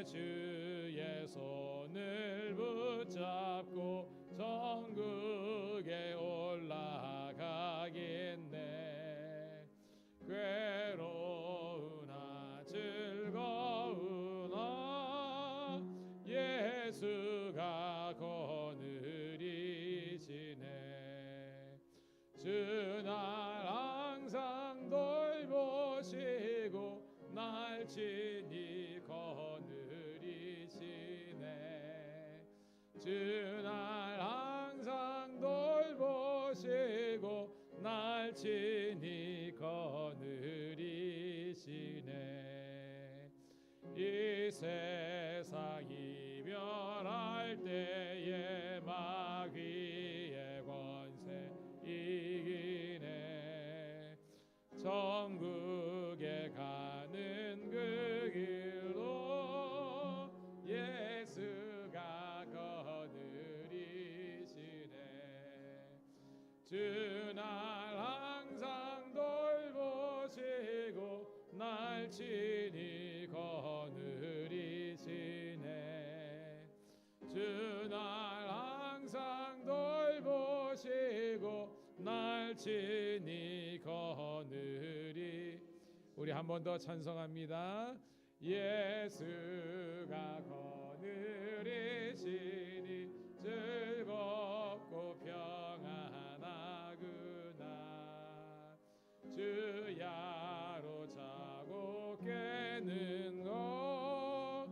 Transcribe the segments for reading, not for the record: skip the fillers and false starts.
내 주의 손을 붙잡고 천국에 올라가겠네. 괴로우나 즐거우나 예수가 거느리시네. 주 날 항상 돌보시고 날 친히 거느리시네. 주 날 항상 돌보시고 날 친히 거느리시네. 이 세상 이별할 때에 마귀의 권세 이기네. 천국에 가는 그 길로 예수가 거느리시네. 주 날 항상 돌보시고 날 친히 거느리시네. 주 날 항상 돌보시고 날 친히 거느리. 우리 한 번 더 찬송합니다. 예수가 거느리시니 즐겁고 평안하구나. 주야로 자고 깨는 것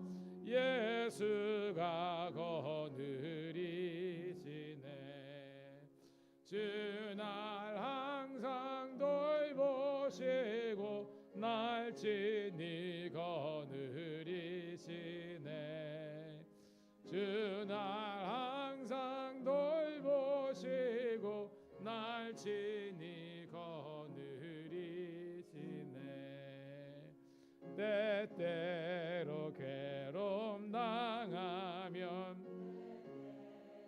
예수가 거느리시네. 주 날 항상 돌보시고 날 친히 거느리시네. 주 날 항상 돌보시고 날 친히 거느리시네. 때때로 괴로움 당하면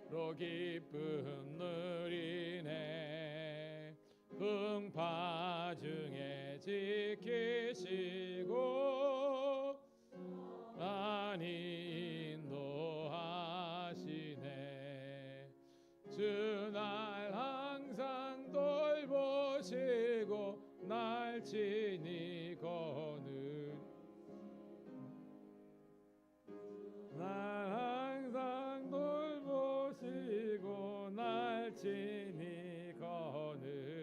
로 기쁨 누리네. 풍파 중에 지키시고 많이 인도하시네. 주 날 항상 돌보시고 날 친히 날 항상 돌보시고 날 친히 거느리시네.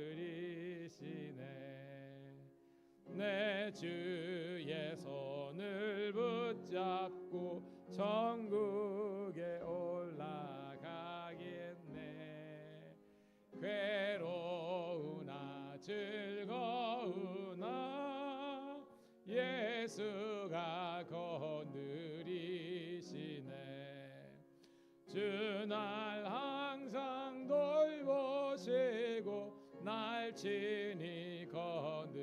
내 주의 손을 붙잡고 천국에 올라가겠네. 괴로우나 즐거우나 예수가 거느리시네. 주 날 항상 돌보시고 날 친히 거느리시네.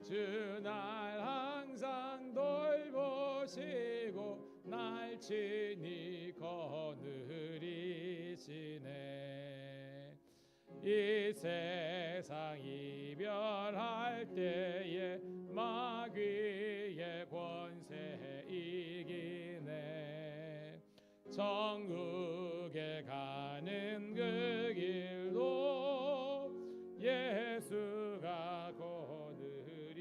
주 날 항상 돌보시고 날 친히 거느리시네. 이 세상 이별할 때에 마귀의 권세 이기네. 천국에 가는 그 길도 예수가 거느리시네.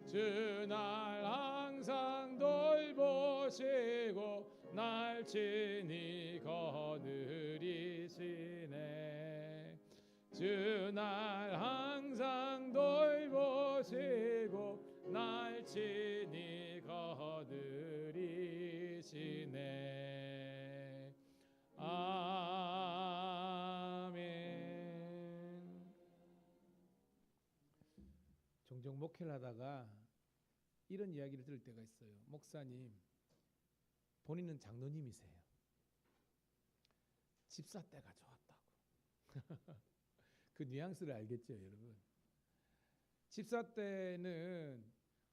주 날 항상 돌보시고 날 친히 거느리시네. 주 날 항상 돌보시고 날 친히 거느리시네. 아멘. 종종 목회를 하다가 이런 이야기를 들을 때가 있어요. 목사님, 본인은 장로님이세요. 집사 때가 좋았다고. 그 뉘앙스를 알겠죠, 여러분? 집사 때는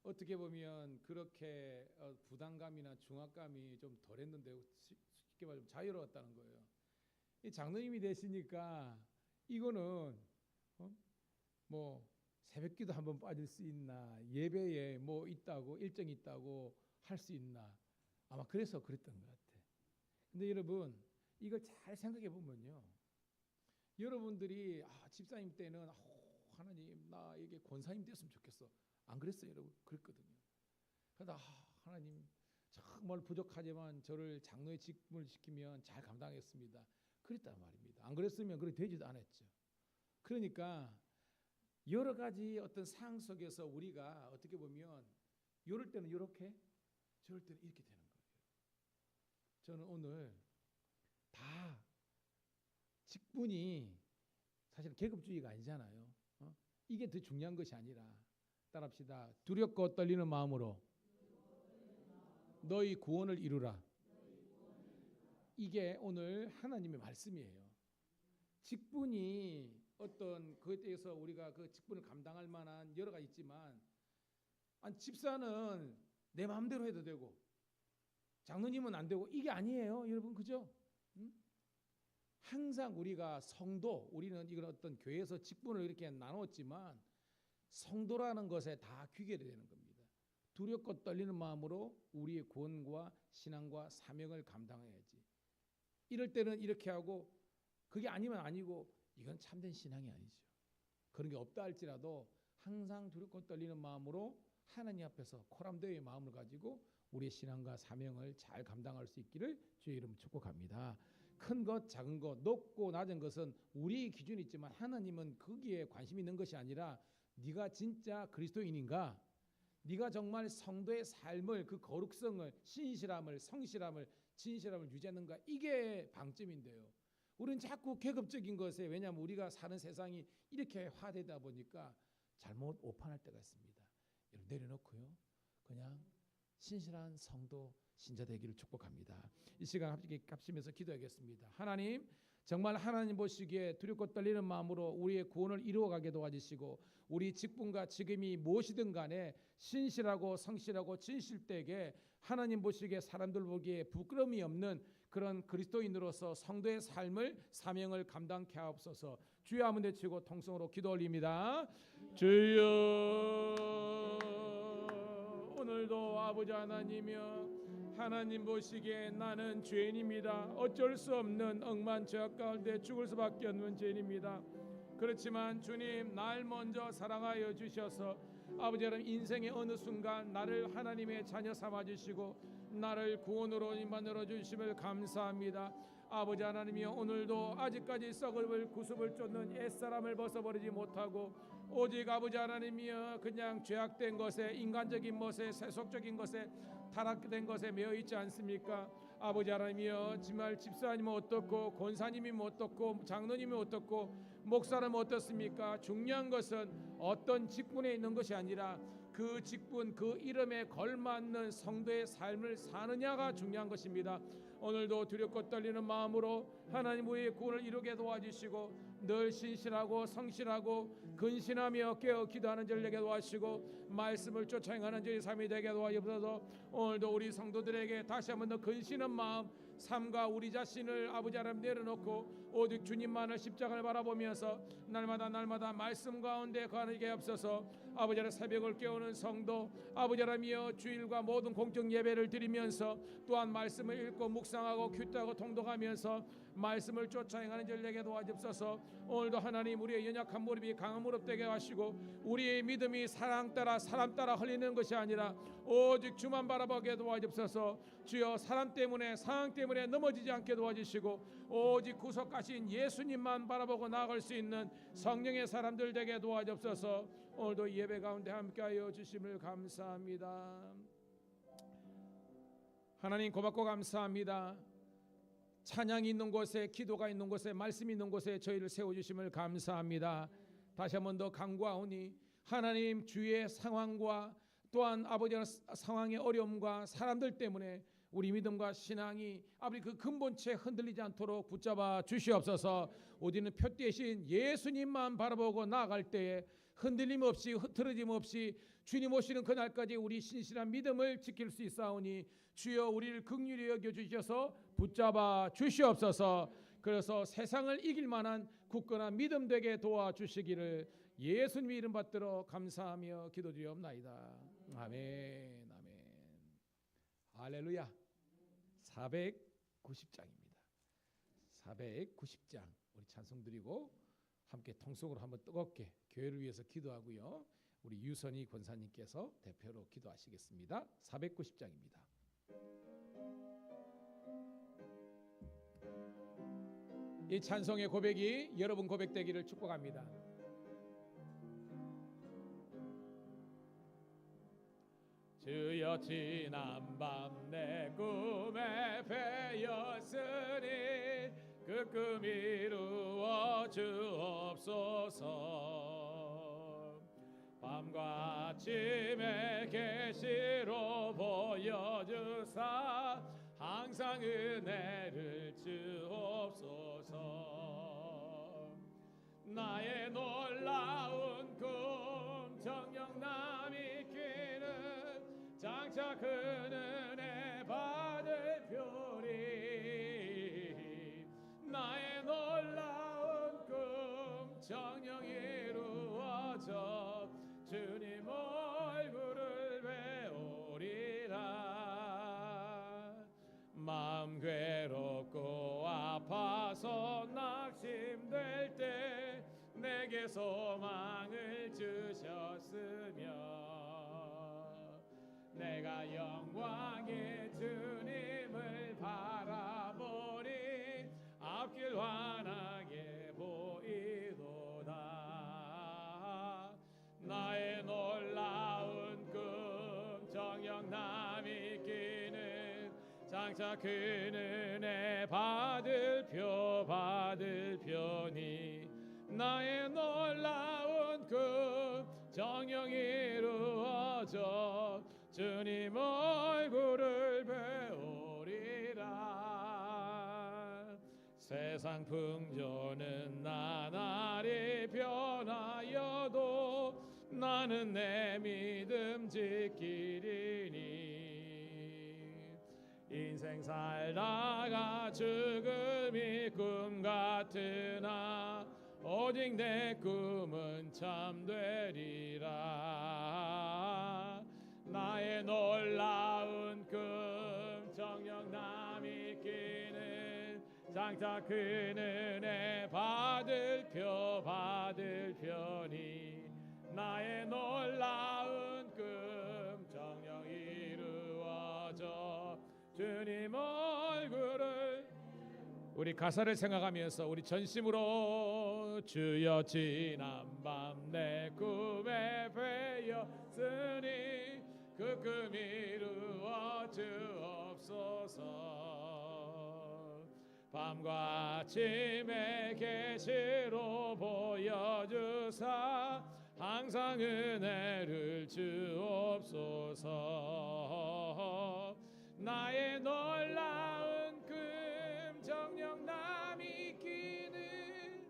어떻게 보면 그렇게 부담감이나 중압감이 좀 덜했는데 쉽게 말하면 자유로웠다는 거예요. 이 장로님이 되시니까 이거는 뭐 새벽기도 한번 빠질 수 있나? 예배에 뭐 있다고 일정이 있다고 할 수 있나? 아마 그래서 그랬던 것 같아. 근데 여러분 이걸 잘 생각해 보면요, 여러분들이 집사님 때는 하나님 나에게 권사님 됐으면 좋겠어. 안 그랬어요, 여러분? 그랬거든요. 그러다 하나님 정말 부족하지만 저를 장로의 직분을 시키면 잘 감당하겠습니다. 그랬단 말입니다. 안 그랬으면 그렇게 되지도 않았죠. 그러니까 여러 가지 어떤 상황 속에서 우리가 어떻게 보면 이럴 때는 이렇게, 저럴 때는 이렇게 되는 거예요. 저는 오늘 다 직분이 사실 계급주의가 아니잖아요. 이게 더 중요한 것이 아니라, 따라합시다. 두렵고 떨리는 마음으로 너희 구원을 이루라. 이게 오늘 하나님의 말씀이에요. 직분이 어떤 그에 대해서 우리가 그 직분을 감당할 만한 여러 가지 있지만, 집사는 내 마음대로 해도 되고 장로님은 안 되고, 이게 아니에요, 여러분. 그죠? 항상 우리가 성도, 우리는 이건 어떤 교회에서 직분을 이렇게 나눴지만 성도라는 것에 다 귀결이 되는 겁니다. 두렵고 떨리는 마음으로 우리의 구원과 신앙과 사명을 감당해야지. 이럴 때는 이렇게 하고, 그게 아니면 아니고, 이건 참된 신앙이 아니죠. 그런 게 없다 할지라도 항상 두렵고 떨리는 마음으로 하나님 앞에서 코람대의 마음을 가지고 우리의 신앙과 사명을 잘 감당할 수 있기를 주의 이름 축복합니다. 큰 것, 작은 것, 높고 낮은 것은 우리의 기준이 있지만 하나님은 거기에 관심이 있는 것이 아니라 네가 진짜 그리스도인인가? 네가 정말 성도의 삶을, 그 거룩성을, 신실함을, 성실함을, 진실함을 유지하는가? 이게 방점인데요. 우리는 자꾸 계급적인 것에, 왜냐하면 우리가 사는 세상이 이렇게 화되다 보니까 잘못 오판할 때가 있습니다. 여러분 내려놓고요, 그냥 신실한 성도 신자 되기를 축복합니다. 이 시간 함께 값이면서 기도하겠습니다. 하나님, 정말 하나님 보시기에 두렵고 떨리는 마음으로 우리의 구원을 이루어가게 도와주시고, 우리 직분과 직임이 무엇이든 간에 신실하고 성실하고 진실되게, 하나님 보시기에 사람들 보기에 부끄러움이 없는 그런 그리스도인으로서 성도의 삶을, 사명을 감당케 하옵소서. 주여 한번 외치고 통성으로 기도 올립니다. 주여, 오늘도 아버지 하나님이여, 하나님 보시기에 나는 죄인입니다. 어쩔 수 없는 억만 죄악 가운데 죽을 수밖에 없는 죄인입니다. 그렇지만 주님, 날 먼저 사랑하여 주셔서 아버지 하나님, 인생의 어느 순간 나를 하나님의 자녀 삼아 주시고 나를 구원으로 만들어 주심을 감사합니다. 아버지 하나님이여, 오늘도 아직까지 썩을 구습을 쫓는 옛사람을 벗어버리지 못하고 오직 아버지 하나님이여, 그냥 죄악된 것에, 인간적인 것에, 세속적인 것에, 타락된 것에 매여 있지 않습니까? 아버지 하나님이여, 정말 집사님은 어떻고, 권사님이면 어떻고, 장로님이 어떻고, 목사는 어떻습니까? 중요한 것은 어떤 직분에 있는 것이 아니라 그 직분, 그 이름에 걸맞는 성도의 삶을 사느냐가 중요한 것입니다. 오늘도 두렵고 떨리는 마음으로 하나님 우리의 구원을 이루게 도와주시고, 늘 신실하고 성실하고 근신하며 깨어 기도하는 저를 되게 도와주시고, 말씀을 쫓아 행하는 저희 삶이 되게 도와주셔서 오늘도 우리 성도들에게 다시 한번 더 근신한 마음, 삶과 우리 자신을 아버지 하나님 내려놓고 오직 주님만을, 십자가를 바라보면서 날마다 말씀 가운데 거하게 없어서 아버지 하나님, 새벽을 깨우는 성도 아버지 하나님이여, 주일과 모든 공적 예배를 드리면서 또한 말씀을 읽고 묵상하고 큐트하고 통독하면서 말씀을 쫓아 행하는 저를 되게 도와주옵소서. 오늘도 하나님, 우리의 연약한 무릎이 강한 무릎 되게 하시고 우리의 믿음이 사람 따라 흘리는 것이 아니라 오직 주만 바라보게 도와주옵소서. 주여, 사람 때문에, 상황 때문에 넘어지지 않게 도와주시고 오직 구속하신 예수님만 바라보고 나아갈 수 있는 성령의 사람들 되게 도와주옵소서. 오늘도 예배 가운데 함께하여 주심을 감사합니다. 하나님 고맙고 감사합니다. 찬양이 있는 곳에, 기도가 있는 곳에, 말씀이 있는 곳에 저희를 세워주심을 감사합니다. 다시 한 번 더 간구하오니 하나님, 주의 상황과 또한 아버지의 상황의 어려움과 사람들 때문에 우리 믿음과 신앙이 아버지 그 근본체 흔들리지 않도록 붙잡아 주시옵소서. 우리는 표 대신 예수님만 바라보고 나아갈 때에 흔들림 없이, 흐트러짐 없이 주님 오시는 그날까지 우리 신실한 믿음을 지킬 수 있사오니 주여, 우리를 긍휼히 여겨 주셔서 붙잡아 주시옵소서. 그래서 세상을 이길 만한 굳건한 믿음 되게 도와주시기를 예수님 이름 받들어 감사하며 기도드리옵나이다. 아멘. 아멘. 할렐루야. 490장입니다. 490장 우리 찬송 드리고 함께 통속으로 한번 뜨겁게 교회를 위해서 기도하고요. 우리 유선희 권사님께서 대표로 기도하시겠습니다. 490장입니다. 이 찬송의 고백이 여러분 고백되기를 축복합니다. 주여 지난 밤 내 꿈에 베었으니 그 꿈 이루어 주옵소서. 밤과 아침에 계시로 보여주사 항상 은혜를 주옵소서. 나의 놀라운 꿈 정녕 남이 끼는 장차 그 은혜 받을 표리. 나의 놀라운 꿈 정녕 이루어져 주님 얼굴을 배우리라. 마음 괴롭고 아파서 낙심될 때 내게 소망을 주셨으며 내가 영광의 주님을 바라보니 앞길 환하게 보이도다. 나의 놀라운 꿈 정녕 남이 끼는 장차 그 은혜 받을 표니 나의 놀라운 꿈 정녕 이루어져 주님 얼굴을 배우리라. 세상 풍조는 나날이 변하여도 나는 내 믿음 지키리니. 인생 살다가 죽음이 꿈 같으나 오직 내 꿈은 참되리라. 나의 놀라운 꿈 정녕 남이 끼는 장차 그 은혜 받을 표니 나의 놀라운 꿈 정녕 이루어져 주님 얼굴을. 우리 가사를 생각하면서 우리 전심으로 주여 지난 밤 내 꿈에 베었으니 그 꿈 이루어 주옵소서. 밤과 아침에 계시로 보여주사 항상 은혜를 주옵소서. 나의 놀라운 꿈 정녕 남이 끼는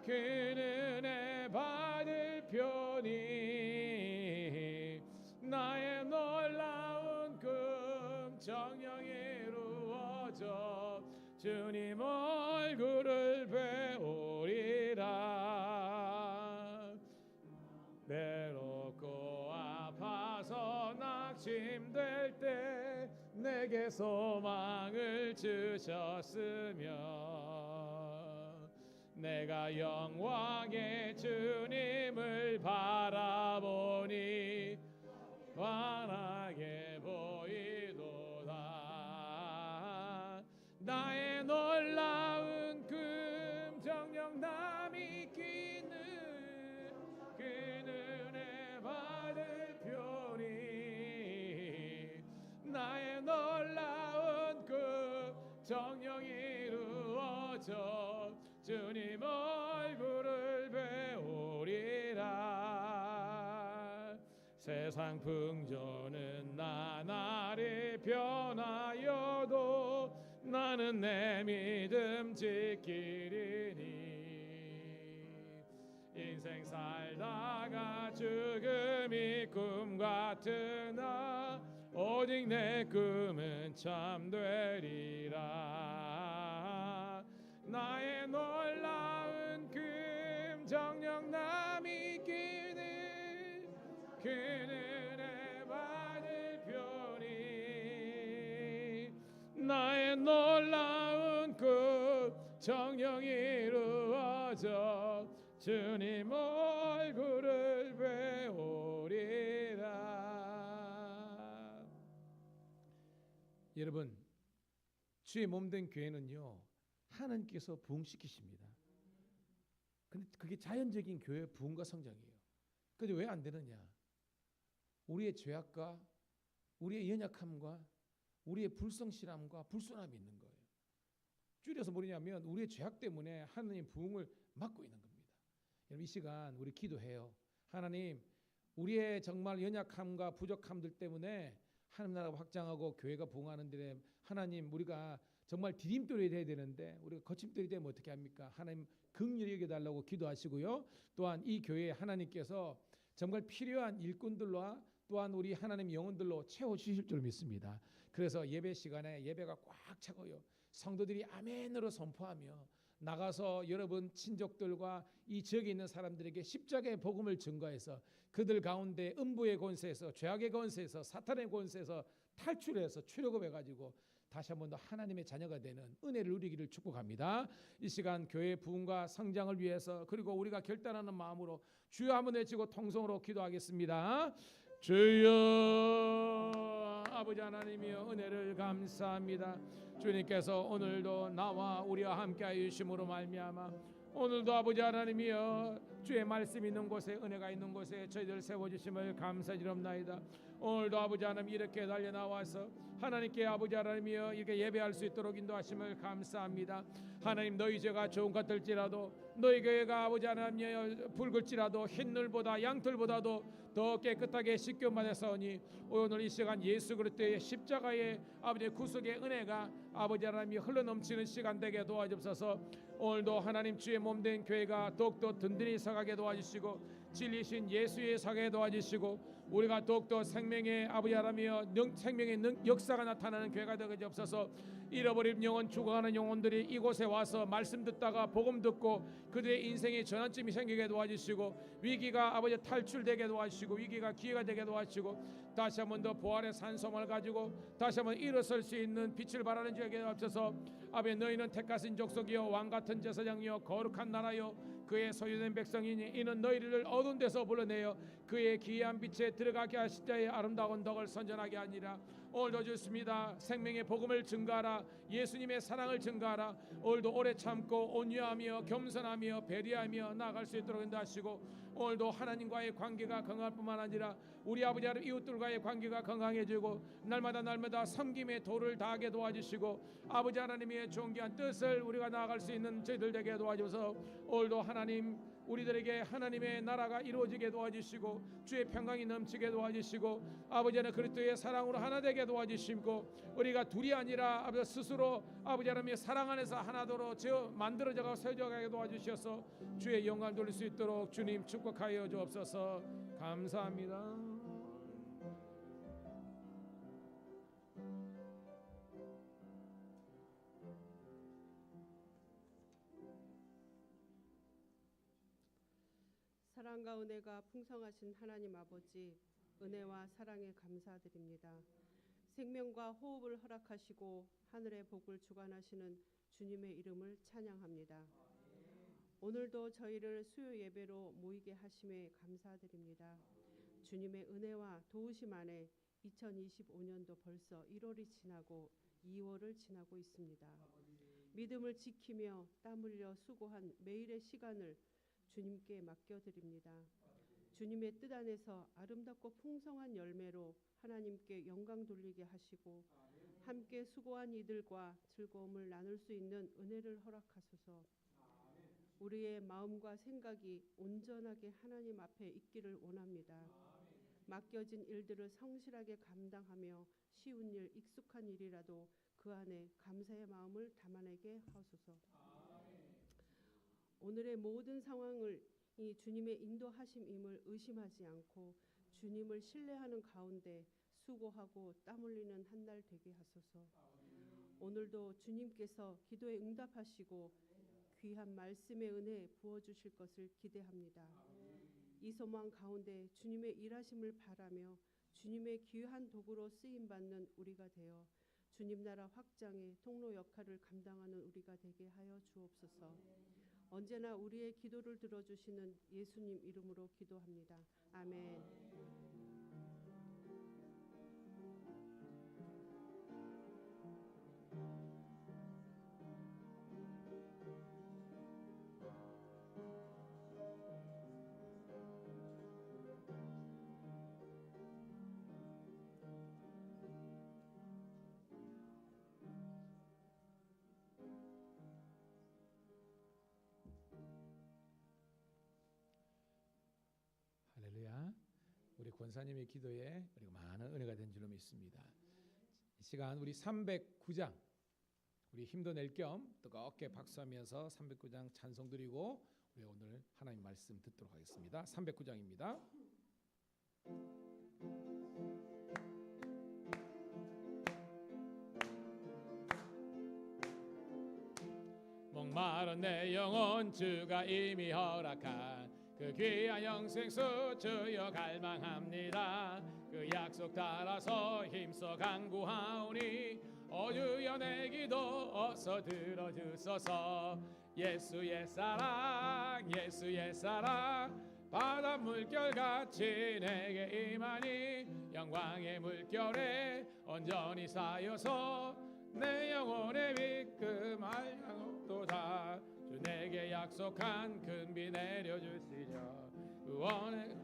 그 은혜 받을 표니 나의 놀라운 꿈 정녕 이루어져 주님 얼굴을 배우리라. 외롭고 아파서 낙심될 때 내게 소망을 주셨으며 내가 영광의 주님을 바라보니 환하게 보이도다. 나의 놀라운 꿈 정녕 남이 끼는 그 은혜 받을 표니 나의 놀라운 꿈 정녕 이루어져 주님 얼굴을 배우리라. 세상 풍조는 나날이 변하여도 나는 내 믿음 지키리니. 인생 살다가 죽음이 꿈 같으나 오직 내 꿈은 참되리라. 나의 놀라운 금정령 남이 기는 그늘에 받을 표니 나의 놀라운 금정령이 이루어져 주님 얼굴을 배우리라. 여러분, 주의 몸된 교회는요 하나님께서 부흥시키십니다. 근데 그게 자연적인 교회의 부흥과 성장이에요. 근데 왜 안 되느냐? 우리의 죄악과 우리의 연약함과 우리의 불성실함과 불순함이 있는 거예요. 줄여서 뭐냐면 우리의 죄악 때문에 하나님 부흥을 막고 있는 겁니다. 여러분, 이 시간 우리 기도해요. 하나님, 우리의 정말 연약함과 부족함들 때문에 하나님 나라가 확장하고 교회가 부흥하는 데에 하나님 우리가 정말 디딤돌이 돼야 되는데 우리가 거침돌이 되면 어떻게 합니까? 하나님 긍휼히 여겨달라고 기도하시고요. 또한 이 교회에 하나님께서 정말 필요한 일꾼들과 또한 우리 하나님 영혼들로 채워주실 줄 믿습니다. 그래서 예배 시간에 예배가 꽉 차고요. 성도들이 아멘으로 선포하며 나가서 여러분 친족들과 이 지역에 있는 사람들에게 십자가의 복음을 증거해서 그들 가운데 음부의 권세에서 죄악의 권세에서 사탄의 권세에서 탈출해서 출애굽해가지고 다시 한 번 더 하나님의 자녀가 되는 은혜를 누리기를 축복합니다. 이 시간 교회의 부흥과 성장을 위해서 그리고 우리가 결단하는 마음으로 주여 한번 외치고 통성으로 기도하겠습니다. 주여 아버지 하나님이여 은혜를 감사합니다. 주님께서 오늘도 나와 우리와 함께하여 주심으로 말미암아 오늘도 아버지 하나님이여 주의 말씀 있는 곳에 은혜가 있는 곳에 저희들 세워주심을 감사드립나이다. 오늘도 아버지 하나님 이렇게 달려나와서 하나님께 아버지 하나님이여 이렇게 예배할 수 있도록 인도하심을 감사합니다. 하나님 너희 죄가 좋은 것 같을지라도 너희 교회가 아버지 하나님이여 붉을지라도 흰늘보다 양털보다도 더 깨끗하게 씻겨 받았사오니 오늘 이 시간 예수 그리스도의 십자가의 아버지의 구속의 은혜가 아버지 하나님이 흘러넘치는 시간 되게 도와주옵소서. 오늘도 하나님 주의 몸된 교회가 더욱더 든든히 서가게 도와주시고 진리신 예수의 서게 도와주시고 우리가 더욱더 생명의 아버지 하나님이여 생명의 역사가 나타나는 교회가 되게 없어서 잃어버린 영혼 죽어가는 영혼들이 이곳에 와서 말씀 듣다가 복음 듣고 그들의 인생의 전환점이 생기게 도와주시고 위기가 아버지 탈출되게 도와주시고 위기가 기회가 되게 도와주시고 다시 한 번 더 부활의 산소망을 가지고 다시 한 번 일어설 수 있는 빛을 발하는 자에게 없어서 아버지 너희는 택하신 족속이요 왕같은 제사장이요 거룩한 나라요 그의 소유된 백성이니 이는 너희를 어두운 데서 불러내어 그의 기이한 빛에 들어가게 하실 자의 아름다운 덕을 선전하게 하니라. 오늘도 주십니다. 생명의 복음을 증가하라. 예수님의 사랑을 증가하라. 오늘도 오래 참고 온유하며 겸손하며 배려하며 나아갈 수 있도록 인도하시고 오늘도 하나님과의 관계가 건강할 뿐만 아니라 우리 아버지 하나님 이웃들과의 관계가 건강해지고 날마다 섬김의 도를 다하게 도와주시고 아버지 하나님의 존귀한 뜻을 우리가 나아갈 수 있는 저희들 되게 도와주셔서 오늘도 하나님 우리들에게 하나님의 나라가 이루어지게 도와주시고 주의 평강이 넘치게 도와주시고 아버지는 그리스도의 사랑으로 하나 되게 도와주시고 우리가 둘이 아니라 아버지 스스로 아버지 하나님의 사랑 안에서 하나도로 만들어져가고 세워져가게 도와주셔서 주의 영광 돌릴 수 있도록 주님 축복하여 주옵소서. 감사합니다. 사랑과 은혜가 풍성하신 하나님 아버지, 은혜와 사랑에 감사드립니다. 생명과 호흡을 허락하시고 하늘의 복을 주관하시는 주님의 이름을 찬양합니다. 오늘도 저희를 수요 예배로 모이게 하심에 감사드립니다. 주님의 은혜와 도우심 안에 2025년도 벌써 1월이 지나고 2월을 지나고 있습니다. 믿음을 지키며 땀 흘려 수고한 매일의 시간을 주님께 맡겨드립니다. 주님의 뜻 안에서 아름답고 풍성한 열매로 하나님께 영광 돌리게 하시고 함께 수고한 이들과 즐거움을 나눌 수 있는 은혜를 허락하소서. 우리의 마음과 생각이 온전하게 하나님 앞에 있기를 원합니다. 맡겨진 일들을 성실하게 감당하며 쉬운 일, 익숙한 일이라도 그 안에 감사의 마음을 담아내게 하소서. 오늘의 모든 상황을 이 주님의 인도하심임을 의심하지 않고 주님을 신뢰하는 가운데 수고하고 땀 흘리는 한 날 되게 하소서. 오늘도 주님께서 기도에 응답하시고 귀한 말씀의 은혜 부어주실 것을 기대합니다. 이 소망 가운데 주님의 일하심을 바라며 주님의 귀한 도구로 쓰임받는 우리가 되어 주님 나라 확장의 통로 역할을 감당하는 우리가 되게 하여 주옵소서. 언제나 우리의 기도를 들어주시는 예수님 이름으로 기도합니다. 아멘. 할렐루야. 우리 권사님의 기도에 우리가 많은 은혜가 된 줄로 믿습니다. 이 시간 우리 309장 우리 힘도 낼 겸 뜨겁게 박수하면서 309장 찬송 드리고 우리 오늘 하나님 말씀 듣도록 하겠습니다. 309장입니다. 목마른 내 영혼 주가 이미 허락한 그 귀한 영생수 주여 갈망합니다. 그 약속 따라서 힘써 간구하오니 오 주여 내 기도 어서 들어주소서. 예수의 사랑 예수의 사랑 바다 물결같이 내게 임하니 영광의 물결에 온전히 쌓여서 내 영혼의 믿음 알량없도다. 주 내게 약속한 큰 비 내려주시려 구원의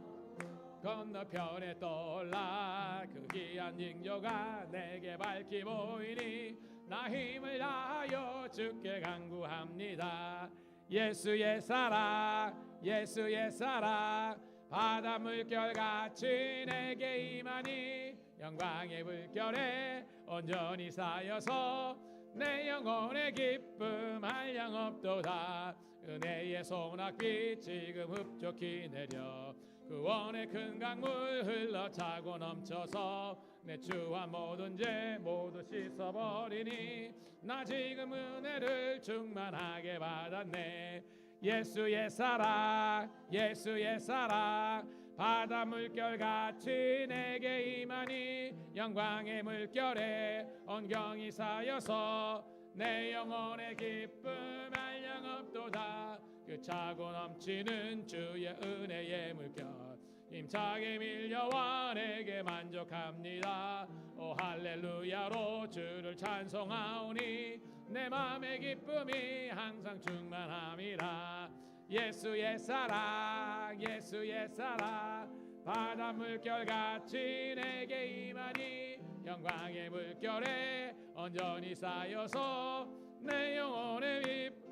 건너편에 떠올라 그 귀한 징조가 내게 밝히 보이니 나 힘을 다하여 주께 간구합니다. 예수의 사랑 예수의 사랑 바다 물결같이 내게 임하니 영광의 물결에 온전히 쌓여서 내 영혼의 기쁨 한량없도다. 은혜의 소낙비 지금 흡족히 내려 구원의 큰 강물 흘러차고 넘쳐서 내 주와 모든 죄 모두 씻어버리니 나 지금 은혜를 충만하게 받았네. 예수의 사랑 예수의 사랑 바다 물결같이 내게 임하니 영광의 물결에 온경이 쌓여서 내 영혼의 기쁨 한량없도다. 그 차고 넘치는 주의 은혜의 물결 힘차게 밀려와 내게 만족합니다. 오 할렐루야로 주를 찬송하오니 내 맘의 기쁨이 항상 충만함이라. 예수의 사랑 예수의 사랑 바다 물결같이 내게 임하니 영광의 물결에 온전히 쌓여서 내 영혼의 입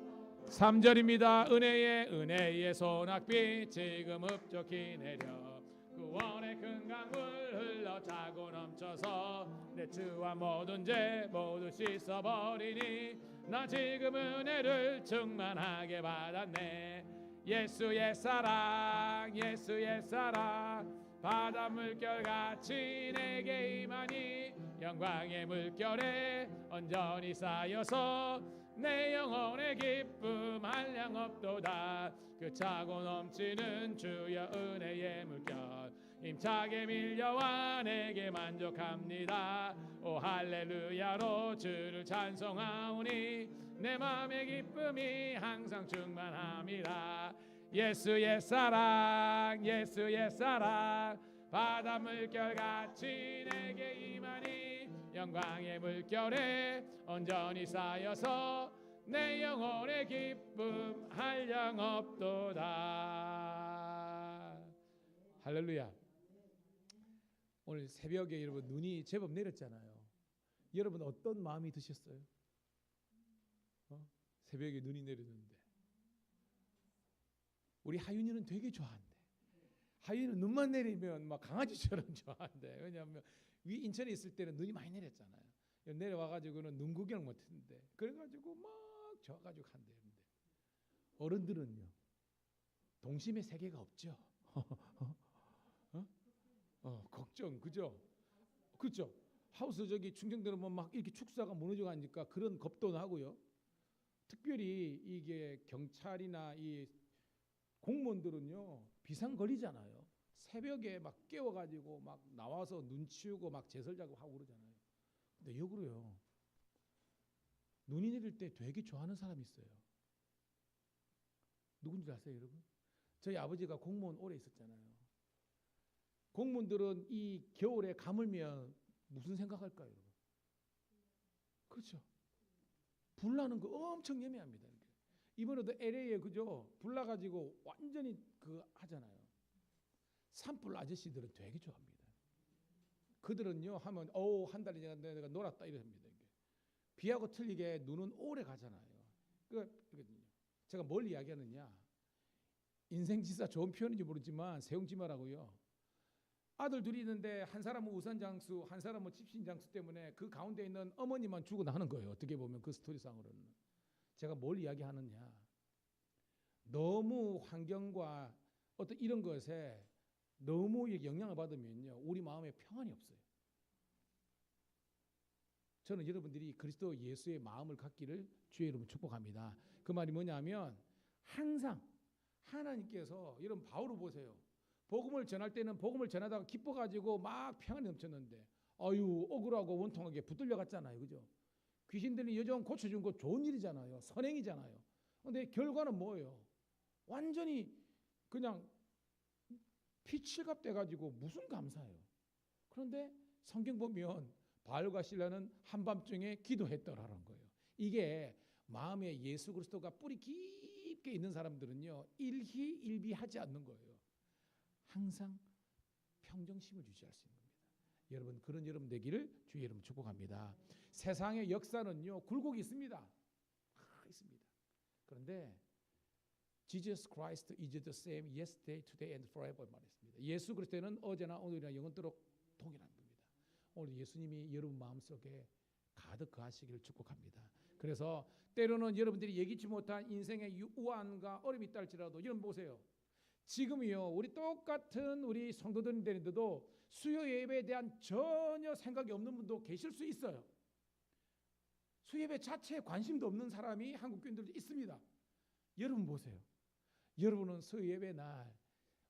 3절입니다. 은혜의 소낙비 지금 흡족히 내려 구원의 큰 강물 흘러차고 넘쳐서 내 주와 모든 죄 모두 씻어버리니 나 지금 은혜를 충만하게 받았네. 예수의 사랑 예수의 사랑 바다 물결같이 내게 임하니 영광의 물결에 온전히 쌓여서 내 영혼의 기쁨 한량없도다. 그 차고 넘치는 주의 은혜의 물결 힘차게 밀려와 내게 만족합니다. 오 할렐루야로 주를 찬송하오니 내 맘의 기쁨이 항상 충만함이라. 예수의 사랑 예수의 사랑 바다 물결같이 내게 임하니 영광의 물결에 온전히 쌓여서 내 영혼의 기쁨 한량없도다. 할렐루야. 오늘 새벽에 여러분 눈이 제법 내렸잖아요. 여러분 어떤 마음이 드셨어요? 새벽에 눈이 내렸는데 우리 하윤이는 되게 좋아한대. 하윤이는 눈만 내리면 막 강아지처럼 좋아한대. 왜냐하면 위 인천에 있을 때는 눈이 많이 내렸잖아요. 내려와가지고는 눈 구경 못했는데 그래가지고 막 좋아가지고 한대. 어른들은요 동심의 세계가 없죠. 걱정 그죠? 하우스 저기 충청되면 막 이렇게 축사가 무너져 가니까 그런 겁도 나고요. 특별히 이게 경찰이나 이 공무원들은요 비상 걸리잖아요. 새벽에 막 깨워가지고 막 나와서 눈 치우고 막 제설 작업하고 그러잖아요. 근데 역으로요. 눈이 내릴 때 되게 좋아하는 사람이 있어요. 누군지 아세요, 여러분? 저희 아버지가 공무원 오래 있었잖아요. 공무원들은 이 겨울에 가물면 무슨 생각할까요, 여러분? 그렇죠. 불 나는 거 엄청 예민합니다. 이렇게. 이번에도 LA에 그죠? 불 나가지고 완전히 그 하잖아요. 산불 아저씨들은 되게 좋아합니다. 그들은요 하면 한 달이 내가 놀았다 이럽니다. 이게. 비하고 틀리게 눈은 오래 가잖아요. 그거든요. 제가 뭘 이야기하느냐? 인생지사 좋은 표현인지 모르지만 세웅지 마라고요. 아들 둘이 있는데 한 사람은 우산장수, 한 사람은 집신장수 때문에 그 가운데 있는 어머니만 죽어 나가는 거예요. 어떻게 보면 그 스토리상으로는. 제가 뭘 이야기하느냐? 너무 환경과 어떤 이런 것에 너무 영향을 받으면요 우리 마음에 평안이 없어요. 저는 여러분들이 그리스도 예수의 마음을 갖기를 주의 이름으로 축복합니다. 그 말이 뭐냐면 항상 하나님께서 여러분 바울을 보세요. 복음을 전할 때는 복음을 전하다가 기뻐가지고 막 평안이 넘쳤는데 아유 억울하고 원통하게 붙들려 갔잖아요. 그죠? 귀신들이 여정 고쳐준 거 좋은 일이잖아요. 선행이잖아요. 근데 결과는 뭐예요? 완전히 그냥 피칠갑 돼가지고 무슨 감사해요. 그런데 성경 보면 바울과 실라는 한밤중에 기도했더라는 거예요. 이게 마음에 예수 그리스도가 뿌리 깊게 있는 사람들은요 일희일비하지 않는 거예요. 항상 평정심을 유지할 수 있는 겁니다. 여러분 그런 여러분 되기를 주의 이름으로 축복합니다. 세상의 역사는요 굴곡이 있습니다. 있습니다. 그런데 Jesus Christ is the same yesterday, today and forever 말했습니다. 예수 그리스도는 어제나 오늘이나 영원토록 동일한 겁니다. 오늘 예수님이 여러분 마음속에 가득 거하시기를 축복합니다. 그래서 때로는 여러분들이 예기치 못한 인생의 우환과 어려움이 있다 할지라도 여러분 보세요. 지금이요 우리 똑같은 우리 성도들인데도 수요 예배에 대한 전혀 생각이 없는 분도 계실 수 있어요. 수요 예배 자체에 관심도 없는 사람이 한국 교인들도 있습니다. 여러분 보세요. 여러분은 수요 예배 날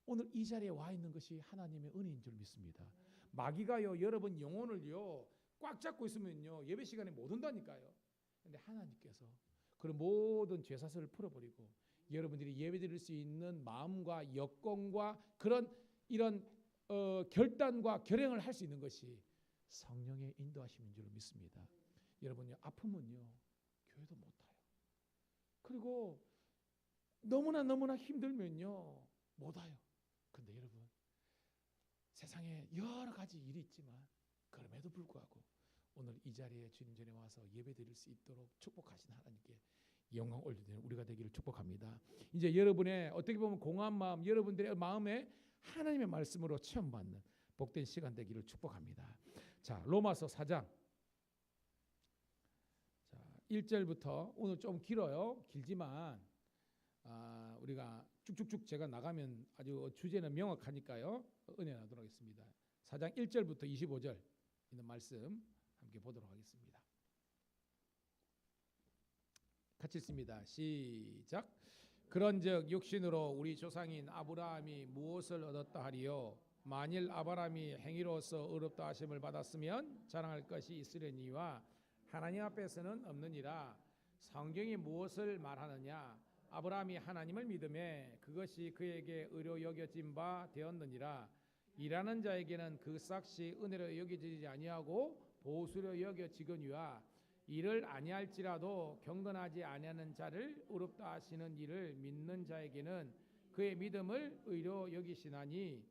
오늘 이 자리에 와 있는 것이 하나님의 은혜인 줄 믿습니다. 마귀가요 여러분 영혼을요 꽉 잡고 있으면요 예배 시간에 못 온다니까요. 근데 하나님께서 그런 모든 죄사슬을 풀어버리고 여러분들이 예배드릴 수 있는 마음과 여건과 그런 이런 결단과 결행을 할 수 있는 것이 성령의 인도하심인 줄 믿습니다. 여러분요 아프면요 교회도 못 와요. 그리고 너무나 힘들면요 못 와요. 근데 여러분 세상에 여러 가지 일이 있지만 그럼에도 불구하고 오늘 이 자리에 주님 전에 와서 예배드릴 수 있도록 축복하신 하나님께 영광 올리는 우리가 되기를 축복합니다. 이제 여러분의 어떻게 보면 공허한 마음, 여러분들의 마음에 하나님의 말씀으로 체험받는 복된 시간 되기를 축복합니다. 자, 로마서 4장 1절부터 오늘 좀 길어요. 길지만 우리가 쭉쭉쭉 제가 나가면 아주 주제는 명확하니까요. 은혜 나도록 하겠습니다. 4장 1절부터 25절 있는 말씀 함께 보도록 하겠습니다. 같이 읽습니다. 시작. 그런즉 육신으로 우리 조상인 아브라함이 무엇을 얻었다 하리요? 만일 아브라함이 행위로서 의롭다 하심을 받았으면 자랑할 것이 있으려니와 하나님 앞에서는 없느니라. 성경이 무엇을 말하느냐? 아브라함이 하나님을 믿음에 그것이 그에게 의로 여겨진 바 되었느니라. 일하는 자에게는 그 삭시 은혜로 여겨지지 아니하고 보수로 여겨지거니와 이를 아니할지라도 경건하지 아니하는 자를 의롭다 하시는 이를 믿는 자에게는 그의 믿음을 의로 여기시나니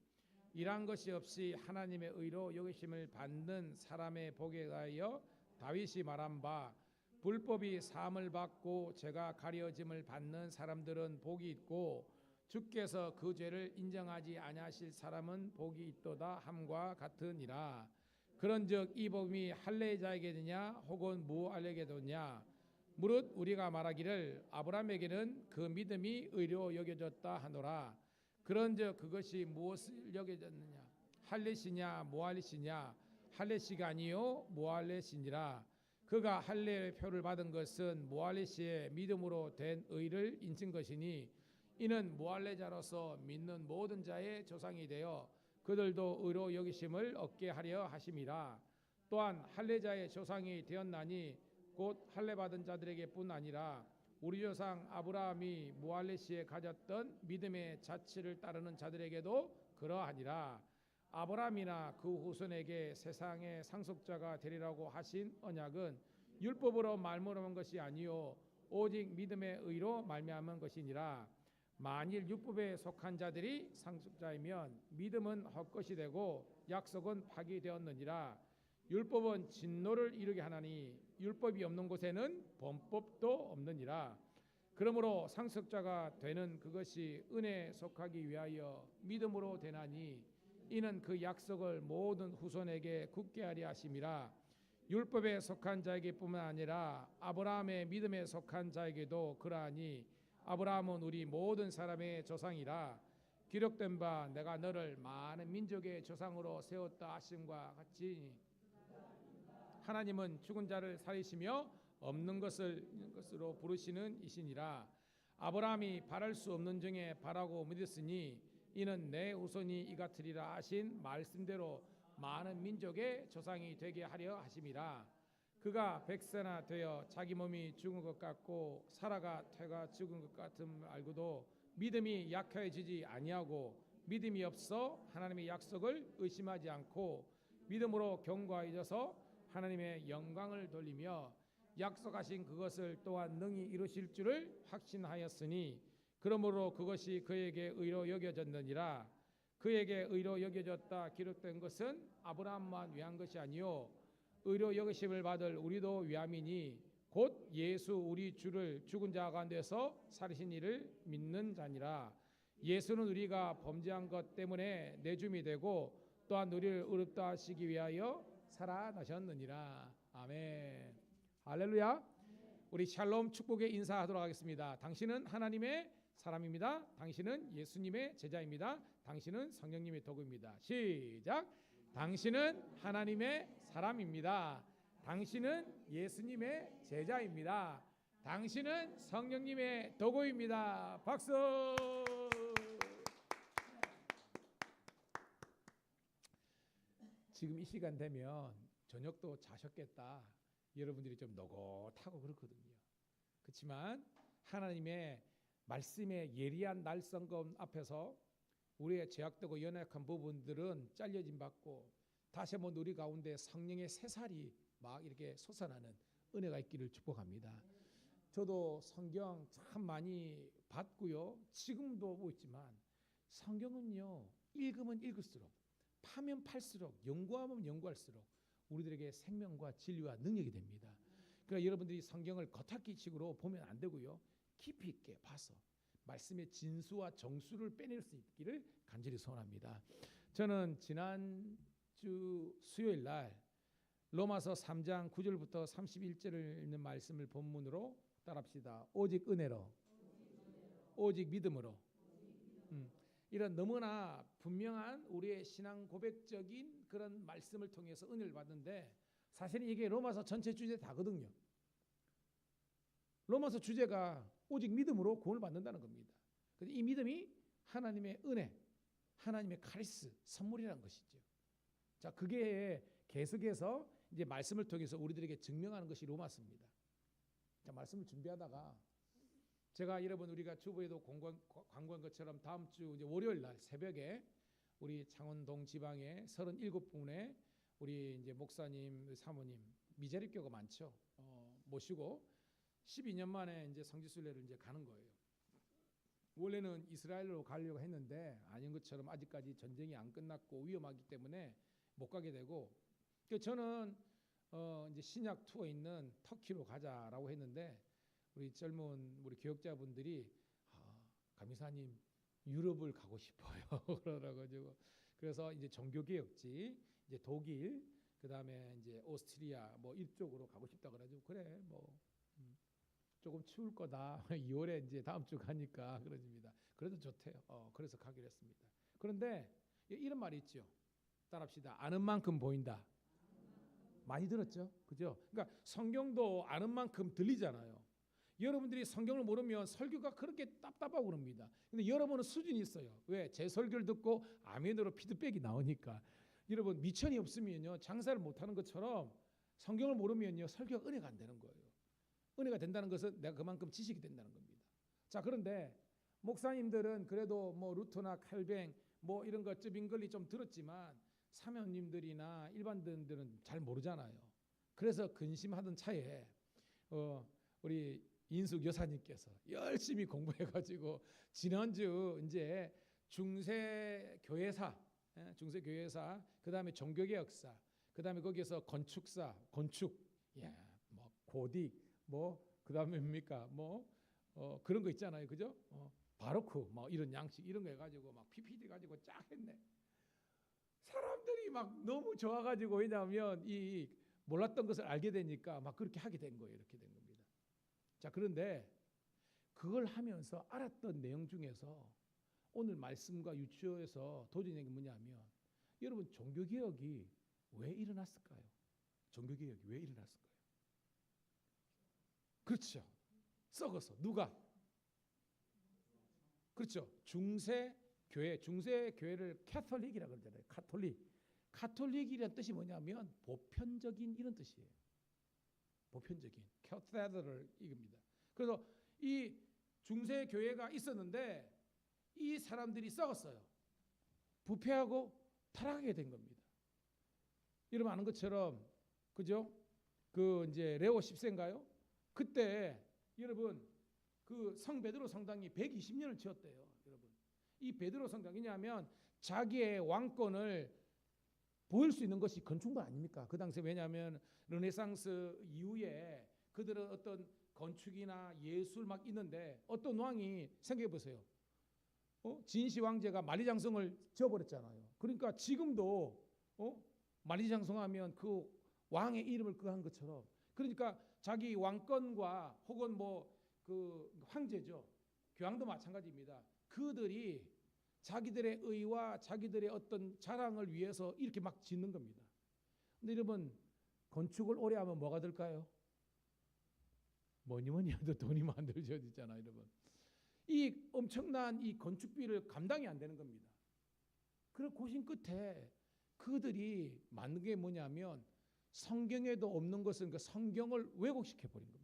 일한 것이 없이 하나님의 의로 여기심을 받는 사람의 복에 대하여 다윗이 말한 바 불법이 사함을 받고 죄가 가려짐을 받는 사람들은 복이 있고 주께서 그 죄를 인정하지 아니하실 사람은 복이 있도다 함과 같으니라. 그런즉 이 복음이 할례자에게느냐 혹은 무할례에게느냐 무릇 우리가 말하기를 아브라함에게는 그 믿음이 의로 여겨졌다 하노라. 그런즉 그것이 무엇을 여겨졌느냐 할례시냐 무할례시냐 할례시가 아니요 무할례시니라. 그가 할례의 표를 받은 것은 무할레시의 믿음으로 된 의를 인친 것이니 이는 무할레자로서 믿는 모든 자의 조상이 되어 그들도 의로 여기심을 얻게 하려 하심이라. 또한 할례자의 조상이 되었나니 곧 할례 받은 자들에게뿐 아니라 우리 조상 아브라함이 무할레시에 가졌던 믿음의 자치를 따르는 자들에게도 그러하니라. 아브라함이나 그 후손에게 세상의 상속자가 되리라고 하신 언약은 율법으로 말미암은 것이 아니요 오직 믿음의 의로 말미암은 것이니라. 만일 율법에 속한 자들이 상속자이면 믿음은 헛것이 되고 약속은 파기되었느니라. 율법은 진노를 이루게 하나니 율법이 없는 곳에는 범법도 없느니라. 그러므로 상속자가 되는 그것이 은혜에 속하기 위하여 믿음으로 되나니 이는 그 약속을 모든 후손에게 굳게 하려 하심이라. 율법에 속한 자에게뿐만 아니라 아브라함의 믿음에 속한 자에게도 그러하니 아브라함은 우리 모든 사람의 조상이라. 기록된 바 내가 너를 많은 민족의 조상으로 세웠다 하심과 같이 하나님은 죽은 자를 살리시며 없는 것으로 부르시는 이시니라. 아브라함이 바랄 수 없는 중에 바라고 믿었으니 이는 내 후손이 이같으리라 하신 말씀대로 많은 민족의 조상이 되게 하려 하심이라. 그가 백세나 되어 자기 몸이 죽은 것 같고 사라가 퇴가 죽은 것 같음 알고도 믿음이 약해지지 아니하고 믿음이 없어 하나님의 약속을 의심하지 않고 믿음으로 견고하여져서 하나님의 영광을 돌리며 약속하신 그것을 또한 능히 이루실 줄을 확신하였으니 그러므로 그것이 그에게 의로 여겨졌느니라. 그에게 의로 여겨졌다 기록된 것은 아브라함만 위한 것이 아니요 의로 여기심을 받을 우리도 위함이니 곧 예수 우리 주를 죽은 자 가운데서 살리신 이를 믿는 자니라. 예수는 우리가 범죄한 것 때문에 내줌이 되고 또한 우리를 의롭다 하시기 위하여 살아나셨느니라. 아멘. 할렐루야. 우리 샬롬 축복의 인사하도록 하겠습니다. 당신은 하나님의 사람입니다. 당신은 예수님의 제자입니다. 당신은 성령님의 도구입니다. 시작. 당신은 하나님의 사람입니다. 당신은 예수님의 제자입니다. 당신은 성령님의 도구입니다. 박수. 지금 이 시간 되면 저녁도 자셨겠다. 여러분들이 좀 노곤하고 그렇거든요. 그렇지만 하나님의 말씀의 예리한 날성검 앞에서 우리의 죄악되고 연약한 부분들은 잘려짐 받고 다시 한번 우리 가운데 성령의 새살이 막 이렇게 솟아나는 은혜가 있기를 축복합니다. 저도 성경 참 많이 봤고요. 지금도 보고 있지만 성경은요. 읽으면 읽을수록 파면 팔수록 연구하면 연구할수록 우리들에게 생명과 진리와 능력이 됩니다. 그러니까 여러분들이 성경을 겉핥기식으로 보면 안 되고요. 깊이 있게 봐서 말씀의 진수와 정수를 빼낼 수 있기를 간절히 소원합니다. 저는 지난주 수요일 날 로마서 3장 9절부터 31절을 있는 말씀을 본문으로 따라합시다. 오직 은혜로, 오직 믿음으로. 이런 너무나 분명한 우리의 신앙 고백적인 그런 말씀을 통해서 은혜를 받는데 사실은 이게 로마서 전체 주제 다거든요. 로마서 주제가 오직 믿음으로 구원을 받는다는 겁니다. 그런데 이 믿음이 하나님의 은혜, 하나님의 카리스, 선물이라는 것이죠. 자, 그게 계속해서 이제 말씀을 통해서 우리들에게 증명하는 것이 로마서입니다. 자, 말씀을 준비하다가 제가 여러분 우리가 주보에도 광고한 것처럼 다음 주 이제 월요일 날 새벽에 우리 창원동 지방에 37분의 우리 이제 목사님, 사모님 미자립교가 많죠. 모시고 12년 만에 이제 성지순례를 이제 가는 거예요. 원래는 이스라엘로 가려고 했는데 아닌 것처럼 아직까지 전쟁이 안 끝났고 위험하기 때문에 못 가게 되고, 저는 이제 신약 투어 있는 터키로 가자라고 했는데 우리 젊은 우리 교역자분들이 감리사님 유럽을 가고 싶어요. 그러더라고요. 그래서 이제 종교개혁지 이제 독일 그다음에 이제 오스트리아 뭐 이쪽으로 가고 싶다 그래가지고 그래 뭐 조금 추울 거다. 2월에 이제 다음 주 가니까 그러십니다. 그래도 좋대요. 그래서 가기로 했습니다. 그런데 이런 말이 있죠. 따라합시다. 아는 만큼 보인다. 많이 들었죠, 그죠? 그러니까 성경도 아는 만큼 들리잖아요. 여러분들이 성경을 모르면 설교가 그렇게 답답하고 그럽니다. 근데 여러분은 수준이 있어요. 왜? 제 설교를 듣고 아멘으로 피드백이 나오니까. 여러분 미천이 없으면요 장사를 못하는 것처럼 성경을 모르면요 설교가 은혜가 안 되는 거예요. 은혜가 된다는 것은 내가 그만큼 지식이 된다는 겁니다. 자, 그런데 목사님들은 그래도 뭐 루터나 칼뱅 뭐 이런 것 쩌빙글리 좀 들었지만 사모님들이나 일반인들은 잘 모르잖아요. 그래서 근심하던 차에 우리 인숙 여사님께서 열심히 공부해가지고 지난주 이제 중세교회사, 그다음에 종교개혁사, 그다음에 거기에서 건축사, 뭐 고딕, 뭐 그다음에 뭡니까, 뭐 그런 거 있잖아요, 그죠? 바로크, 뭐 이런 양식 이런 거 해가지고 막 PPT 가지고 쫙 했네. 사람들이 막 너무 좋아가지고 왜냐하면 이 몰랐던 것을 알게 되니까 막 그렇게 하게 된 거예요, 이렇게 된 겁니다. 자, 그런데 그걸 하면서 알았던 내용 중에서 오늘 말씀과 유추해서 도전한 게 뭐냐면 여러분 종교개혁이 왜 일어났을까요? 종교개혁이 왜 일어났을까요? 그렇죠. 썩어서 누가? 그렇죠. 중세교회를 캐톨릭이라고 그러잖아요. 카톨릭이라는 뜻이 뭐냐면 보편적인 이런 뜻이에요. 보편적인 cathedral 이겁니다. 그래서 이 중세 교회가 있었는데 이 사람들이 썩었어요. 부패하고 타락하게 된 겁니다. 여러분 아는 것처럼 그죠? 그 이제 레오 10세인가요? 그때 여러분 그 성 베드로 성당이 120년을 지었대요. 여러분 이 베드로 성당이냐면 자기의 왕권을 보일 수 있는 것이 건축물 아닙니까? 그 당시에 왜냐하면 르네상스 이후에 그들은 어떤 건축이나 예술 막 있는데 어떤 왕이 생각해 보세요. 진시 왕제가 만리장성을 지어버렸잖아요. 그러니까 지금도 만리장성하면 그 왕의 이름을 그 한 것처럼 그러니까 자기 왕권과 혹은 뭐 그 황제죠. 교황도 마찬가지입니다. 그들이 자기들의 의와 자기들의 어떤 자랑을 위해서 이렇게 막 짓는 겁니다. 근데 여러분 건축을 오래 하면 뭐가 될까요? 뭐니 해도 돈이 만들어져야 되잖아요, 여러분. 이 엄청난 이 건축비를 감당이 안 되는 겁니다. 그래서 고심 끝에 그들이 만든 게 뭐냐면 성경에도 없는 것은 그 성경을 왜곡시켜 버린 겁니다.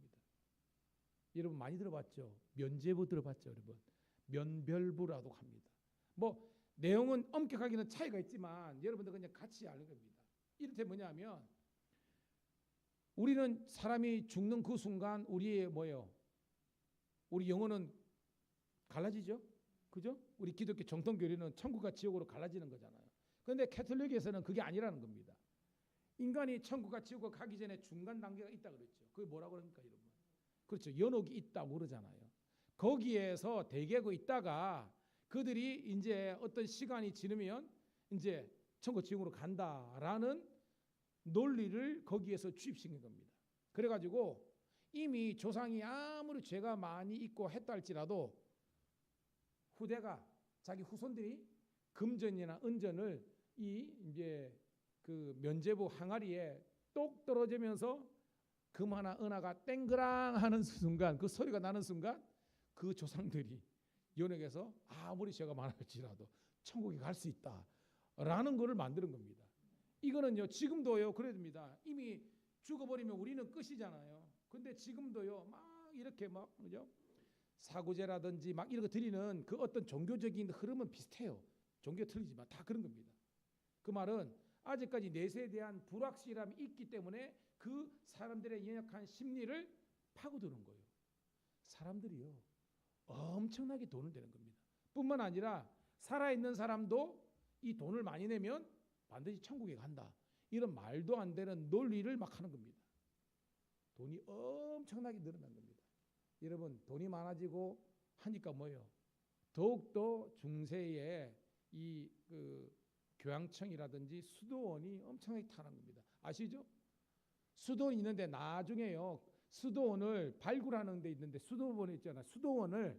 여러분 많이 들어봤죠? 면죄부 들어봤죠, 여러분? 면별부라고 합니다. 뭐 내용은 엄격하게는 차이가 있지만 여러분들 그냥 같이 아는 겁니다. 이를테 뭐냐면 우리는 사람이 죽는 그 순간 우리의 뭐예요? 우리 영혼은 갈라지죠? 그죠? 우리 기독교 정통교리는 천국과 지옥으로 갈라지는 거잖아요. 그런데 캐톨릭에서는 그게 아니라는 겁니다. 인간이 천국과 지옥을 가기 전에 중간 단계가 있다 그랬죠. 그게 뭐라고 그럽니까, 여러분? 그렇죠. 연옥이 있다고 그러잖아요. 거기에서 대기하고 있다가 그들이 이제 어떤 시간이 지나면 이제 천국 지옥으로 간다라는 논리를 거기에서 주입시킨 겁니다. 그래가지고 이미 조상이 아무리 죄가 많이 있고 했다 할지라도 후대가 자기 후손들이 금전이나 은전을 이 이제 그 면죄부 항아리에 똑 떨어지면서 금 하나 은하가 땡그랑 하는 순간 그 소리가 나는 순간 그 조상들이 연옥에서 아무리 죄가 많을지라도 천국에 갈 수 있다라는 것을 만드는 겁니다. 이거는요 지금도요 그래야 됩니다. 이미 죽어버리면 우리는 끝이잖아요. 근데 지금도요 막 이렇게 막 그죠? 사구제라든지 막 이런 거 드리는 그 어떤 종교적인 흐름은 비슷해요. 종교 틀리지만 다 그런 겁니다. 그 말은 아직까지 내세에 대한 불확실함이 있기 때문에 그 사람들의 연약한 심리를 파고드는 거예요. 사람들이요 엄청나게 돈을 내는 겁니다. 뿐만 아니라 살아있는 사람도 이 돈을 많이 내면 반드시 천국에 간다. 이런 말도 안 되는 논리를 막 하는 겁니다. 돈이 엄청나게 늘어난 겁니다. 여러분 돈이 많아지고 하니까 뭐예요? 더욱더 중세에 이 그 교양청이라든지 수도원이 엄청나게 타는 겁니다. 아시죠? 수도원 있는데 나중에요. 수도원을 발굴하는 데 있는데 수도원 있잖아. 수도원을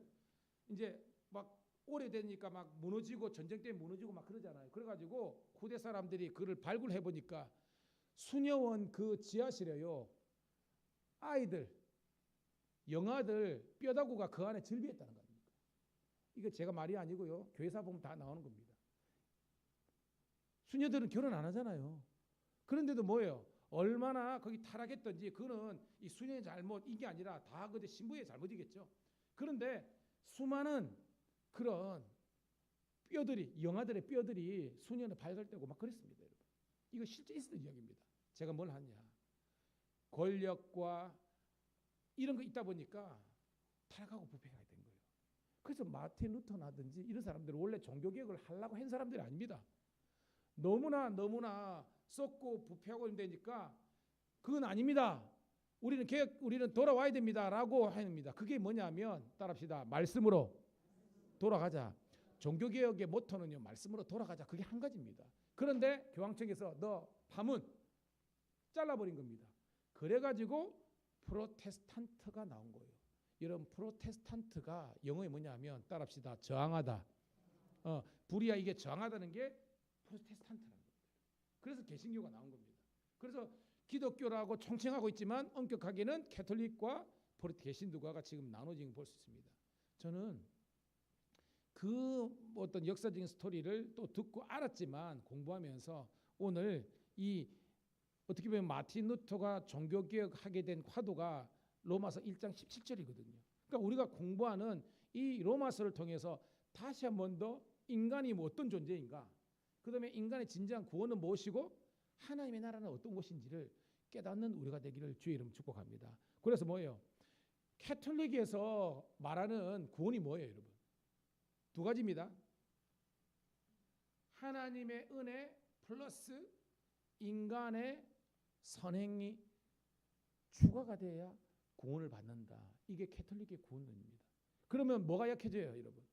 이제 막 오래되니까 막 무너지고 전쟁 때문에 무너지고 막 그러잖아요. 그래가지고 후대 사람들이 그를 발굴해 보니까 수녀원 그 지하실에요. 아이들, 영아들 뼈다구가 그 안에 절비했다는 겁니다. 이거 제가 말이 아니고요. 교회사 보면 다 나오는 겁니다. 수녀들은 결혼 안 하잖아요. 그런데도 뭐예요? 얼마나 거기 타락했던지 그거는 이 수녀의 잘못 이게 아니라 다 그때 신부의 잘못이겠죠. 그런데 수많은 그런 뼈들이 영아들의 뼈들이 수녀는 발설되고 막 그랬습니다. 여러분. 이거 실제 있었던 이야기입니다. 제가 뭘 하냐? 권력과 이런 거 있다 보니까 타락하고 부패하게 된 거예요. 그래서 마틴 루터나든지 이런 사람들은 원래 종교개혁을 하려고 한 사람들이 아닙니다. 너무나 썩고 부패하고 되니까 그건 아닙니다. 우리는 돌아와야 됩니다라고 합니다. 그게 뭐냐면 따라합시다. 말씀으로 돌아가자. 종교개혁의 모토는요, 말씀으로 돌아가자. 그게 한 가지입니다. 그런데 교황청에서 너 파문 잘라버린 겁니다. 그래가지고 프로테스탄트가 나온 거예요. 여러분, 프로테스탄트가 영어에 뭐냐면 따라합시다. 저항하다. 불이야 이게 저항하다는 게 프로테스탄트라는 겁니다. 그래서 개신교가 나온 겁니다. 그래서 기독교라고 총칭하고 있지만 엄격하게는 캐톨릭과 개신교가 지금 나눠진 걸 볼 수 있습니다. 저는 그 어떤 역사적인 스토리를 또 듣고 알았지만 공부하면서 오늘 이 어떻게 보면 마틴 루터가 종교개혁하게 된 화두가 로마서 1장 17절이거든요. 그러니까 우리가 공부하는 이 로마서를 통해서 다시 한 번 더 인간이 뭐 어떤 존재인가, 그 다음에 인간의 진정한 구원은 무엇이고 하나님의 나라는 어떤 것인지를 깨닫는 우리가 되기를 주의 이름 축복합니다. 그래서 뭐예요? 캐톨릭에서 말하는 구원이 뭐예요, 여러분? 두 가지입니다. 하나님의 은혜 플러스 인간의 선행이 추가가 돼야 구원을 받는다. 이게 캐톨릭의 구원론입니다. 그러면 뭐가 약해져요, 여러분?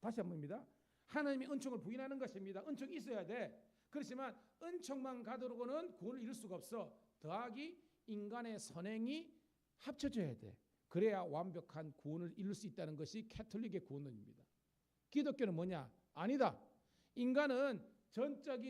다시 한번입니다. 하나님의 은총을 부인하는 것입니다. 은총이 있어야 돼. 그렇지만 은총만 가지고는 구원을 이룰 수가 없어. 더하기 인간의 선행이 합쳐져야 돼. 그래야 완벽한 구원을 이룰 수 있다는 것이 캐톨릭의 구원론입니다. 기독교는 뭐냐? 아니다. 인간은 전적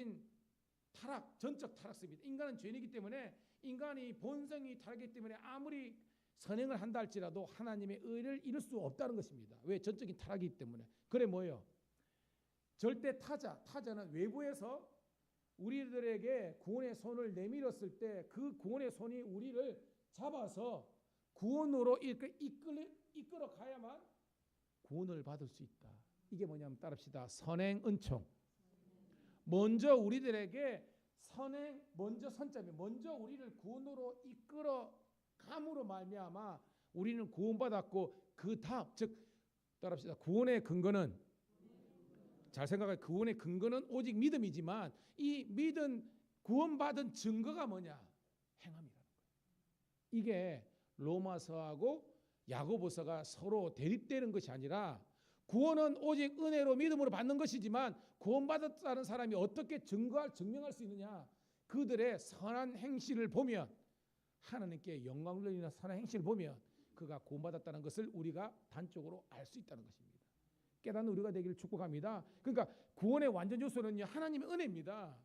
타락습니다. 인간은 죄인이기 때문에 인간이 본성이 타락이기 때문에 아무리 선행을 한다 할지라도 하나님의 의를 이룰 수 없다는 것입니다. 왜? 전적인 타락이기 때문에. 그래 뭐예요? 절대 타자는 외부에서 우리들에게 구원의 손을 내밀었을 때 그 구원의 손이 우리를 잡아서 구원으로 이끌어 가야만 구원을 받을 수 있다. 이게 뭐냐면 따릅시다. 선행 은총. 먼저 우리들에게 먼저 선점이 먼저 우리를 구원으로 이끌어 감으로 말미암아 우리는 구원받았고 그 다음 즉 따릅시다. 구원의 근거는 잘 생각해. 구원의 근거는 오직 믿음이지만 이 믿은 구원받은 증거가 뭐냐? 행함이라는 거예요. 이게 로마서하고 야고보서가 서로 대립되는 것이 아니라 구원은 오직 은혜로 믿음으로 받는 것이지만 구원받았다는 사람이 어떻게 증명할 수 있느냐? 그들의 선한 행실을 보면 하나님께 영광을 돌리는 선한 행실을 보면 그가 구원받았다는 것을 우리가 단적으로 알 수 있다는 것입니다. 깨닫는 우리가 되기를 축복합니다. 그러니까 구원의 완전 요소는요, 하나님의 은혜입니다.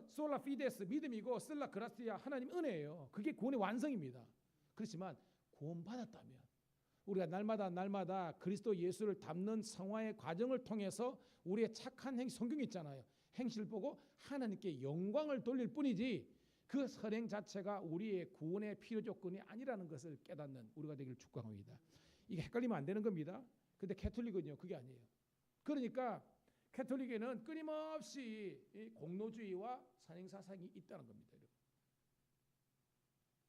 솔라 피데스 믿음이고 슬라 그라시아 하나님 은혜예요. 그게 구원의 완성입니다. 그렇지만 구원받았다면 우리가 날마다 그리스도 예수를 닮는 성화의 과정을 통해서 우리의 착한 행실, 성경에 있잖아요. 행실을 보고 하나님께 영광을 돌릴 뿐이지 그 선행 자체가 우리의 구원의 필요 조건이 아니라는 것을 깨닫는 우리가 되기를 축복합니다. 이게 헷갈리면 안 되는 겁니다. 근데 캐톨릭은요 그게 아니에요. 그러니까 캐톨릭에는 끊임없이 공로주의와 선행사상이 있다는 겁니다.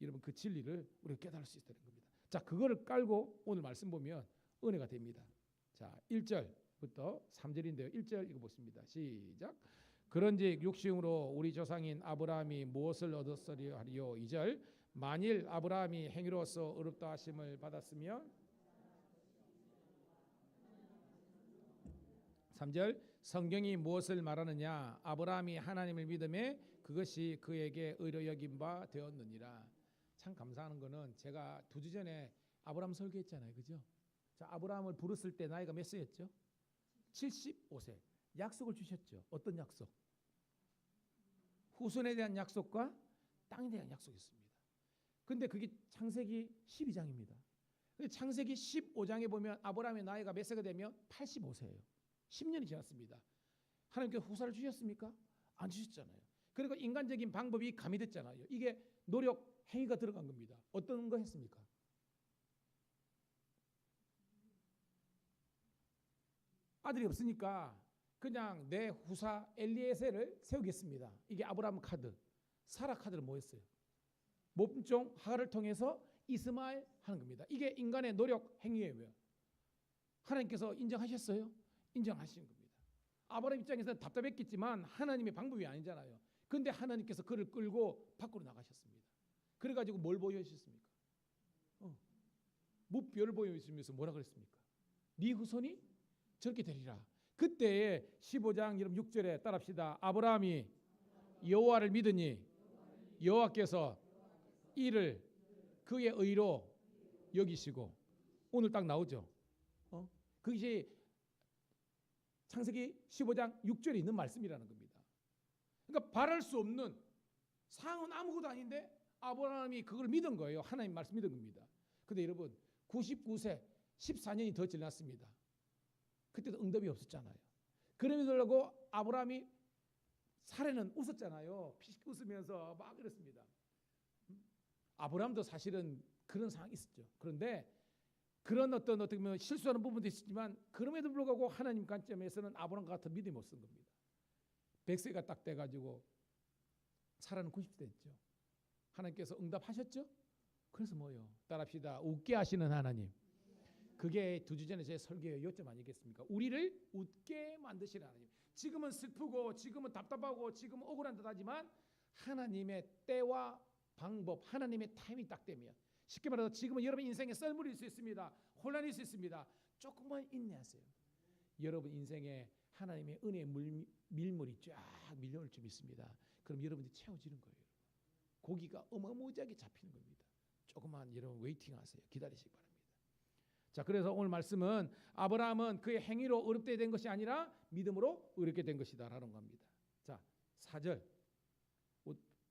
여러분 그 진리를 우리가 깨달을 수 있다는 겁니다. 자, 그거를 깔고 오늘 말씀 보면 은혜가 됩니다. 자, 1절부터 3절인데요. 1절 읽어보겠습니다. 시작. 그런즉 육신으로 우리 조상인 아브라함이 무엇을 얻었으리요 하리요. 2절. 만일 아브라함이 행위로서 의롭다 하심을 받았으면 3절. 성경이 무엇을 말하느냐? 아브라함이 하나님을 믿음에 그것이 그에게 의로 여긴 바 되었느니라. 참 감사한 거는 제가 2주 전에 아브라함 설교했잖아요. 그죠? 자, 아브라함을 부르실 때 나이가 몇 세였죠? 75세. 약속을 주셨죠. 어떤 약속? 후손에 대한 약속과 땅에 대한 약속이었습니다. 근데 그게 창세기 12장입니다. 창세기 15장에 보면 아브라함의 나이가 몇 세가 되면 85세예요. 10년이 지났습니다. 하나님께서 후사를 주셨습니까? 안 주셨잖아요. 그리고 인간적인 방법이 가미됐잖아요. 이게 노력, 행위가 들어간 겁니다. 어떤 거 했습니까? 아들이 없으니까 그냥 내 후사 엘리에셀을 세우겠습니다. 이게 아브라함 카드. 사라 카드를 뭐 했어요? 몸종 하가를 통해서 이스마엘 하는 겁니다. 이게 인간의 노력 행위예요. 하나님께서 인정하셨어요? 인정하시는 겁니다. 아브라함 입장에서는 답답했겠지만 하나님의 방법이 아니잖아요. 근데 하나님께서 그를 끌고 밖으로 나가셨습니다. 그래가지고 뭘 보여주셨습니까? 무별 보여주면서 뭐라 그랬습니까? 네 후손이 저렇게 되리라. 그때 15장 6절에 따라합시다. 아브라함이 여호와를 믿으니 여호와께서 이를 그의 의로 여기시고, 오늘 딱 나오죠. 그것이 창세기 15장 6절에 있는 말씀이라는 겁니다. 그러니까 바랄 수 없는 상은 아무것도 아닌데 아브라함이 그걸 믿은 거예요. 하나님 말씀 믿은 겁니다. 근데 여러분 99세 14년이 더 지났습니다. 그때도 응답이 없었잖아요. 그럼에도 불구하고 아브라함이 사례는 웃었잖아요. 피식 웃으면서 막 그랬습니다. 아브라함도 사실은 그런 상황이 있었죠. 그런데 그런 어떻게 보면 실수하는 부분도 있었지만 그럼에도 불구하고 하나님 관점에서는 아브라함과 같은 믿음이 없은 겁니다. 100세가 딱 돼가지고 사라는 90세 됐죠. 하나님께서 응답하셨죠. 그래서 뭐요? 따라합시다. 웃게 하시는 하나님. 그게 2주 전에 제 설교의 요점 아니겠습니까? 우리를 웃게 만드시는 하나님. 지금은 슬프고 지금은 답답하고 지금은 억울한 듯하지만 하나님의 때와 방법, 하나님의 타임이 딱 되면, 쉽게 말해서 지금은 여러분 인생에 썰물일 수 있습니다. 혼란일 수 있습니다. 조금만 인내하세요. 여러분 인생에 하나님의 은혜의 밀물이 쫙 밀려올 줄 믿습니다. 그럼 여러분들이 채워지는 거예요. 고기가 어마무지하게 잡히는 겁니다. 조금만 여러분 웨이팅하세요. 기다리시기 바랍니다. 자, 그래서 오늘 말씀은 아브라함은 그의 행위로 어렵게 된 것이 아니라 믿음으로 어렵게 된 것이다라는 겁니다. 자, 4절.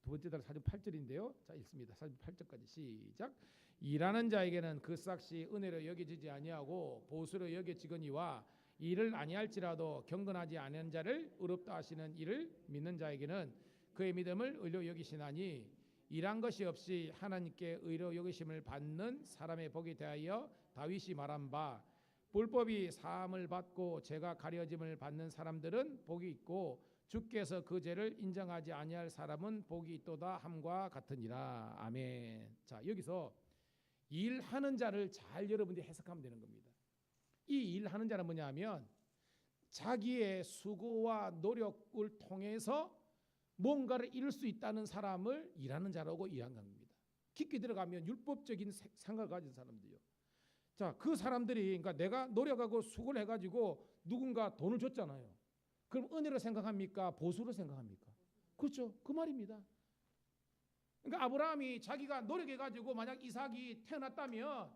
두 번째 달 4절 8절인데요. 자, 읽습니다. 4절 8절까지 시작. 일하는 자에게는 그 삭시 은혜로 여겨지지 아니하고 보수로 여겨지거니와 이를 아니할지라도 경건하지 않은 자를 의롭다 하시는 이를 믿는 자에게는 그의 믿음을 의로 여기시나니, 일한 것이 없이 하나님께 의로 여기심을 받는 사람의 복이 대하여 다윗이 말한 바, 불법이 사함을 받고 죄가 가려짐을 받는 사람들은 복이 있고 주께서 그 죄를 인정하지 아니할 사람은 복이 있도다 함과 같으니라. 아멘. 자, 여기서 일하는 자를 잘 여러분들이 해석하면 되는 겁니다. 이 일하는 자는 뭐냐면 자기의 수고와 노력을 통해서 뭔가를 이룰 수 있다는 사람을 일하는 자라고 이해한 겁니다. 깊게 들어가면 율법적인 생각을 가진 사람들이요. 자, 그 사람들이, 그러니까 내가 노력하고 수고를 해가지고 누군가 돈을 줬잖아요. 그럼 은혜로 생각합니까? 보수로 생각합니까? 그렇죠. 그 말입니다. 그러니까 아브라함이 자기가 노력해가지고 만약 이삭이 태어났다면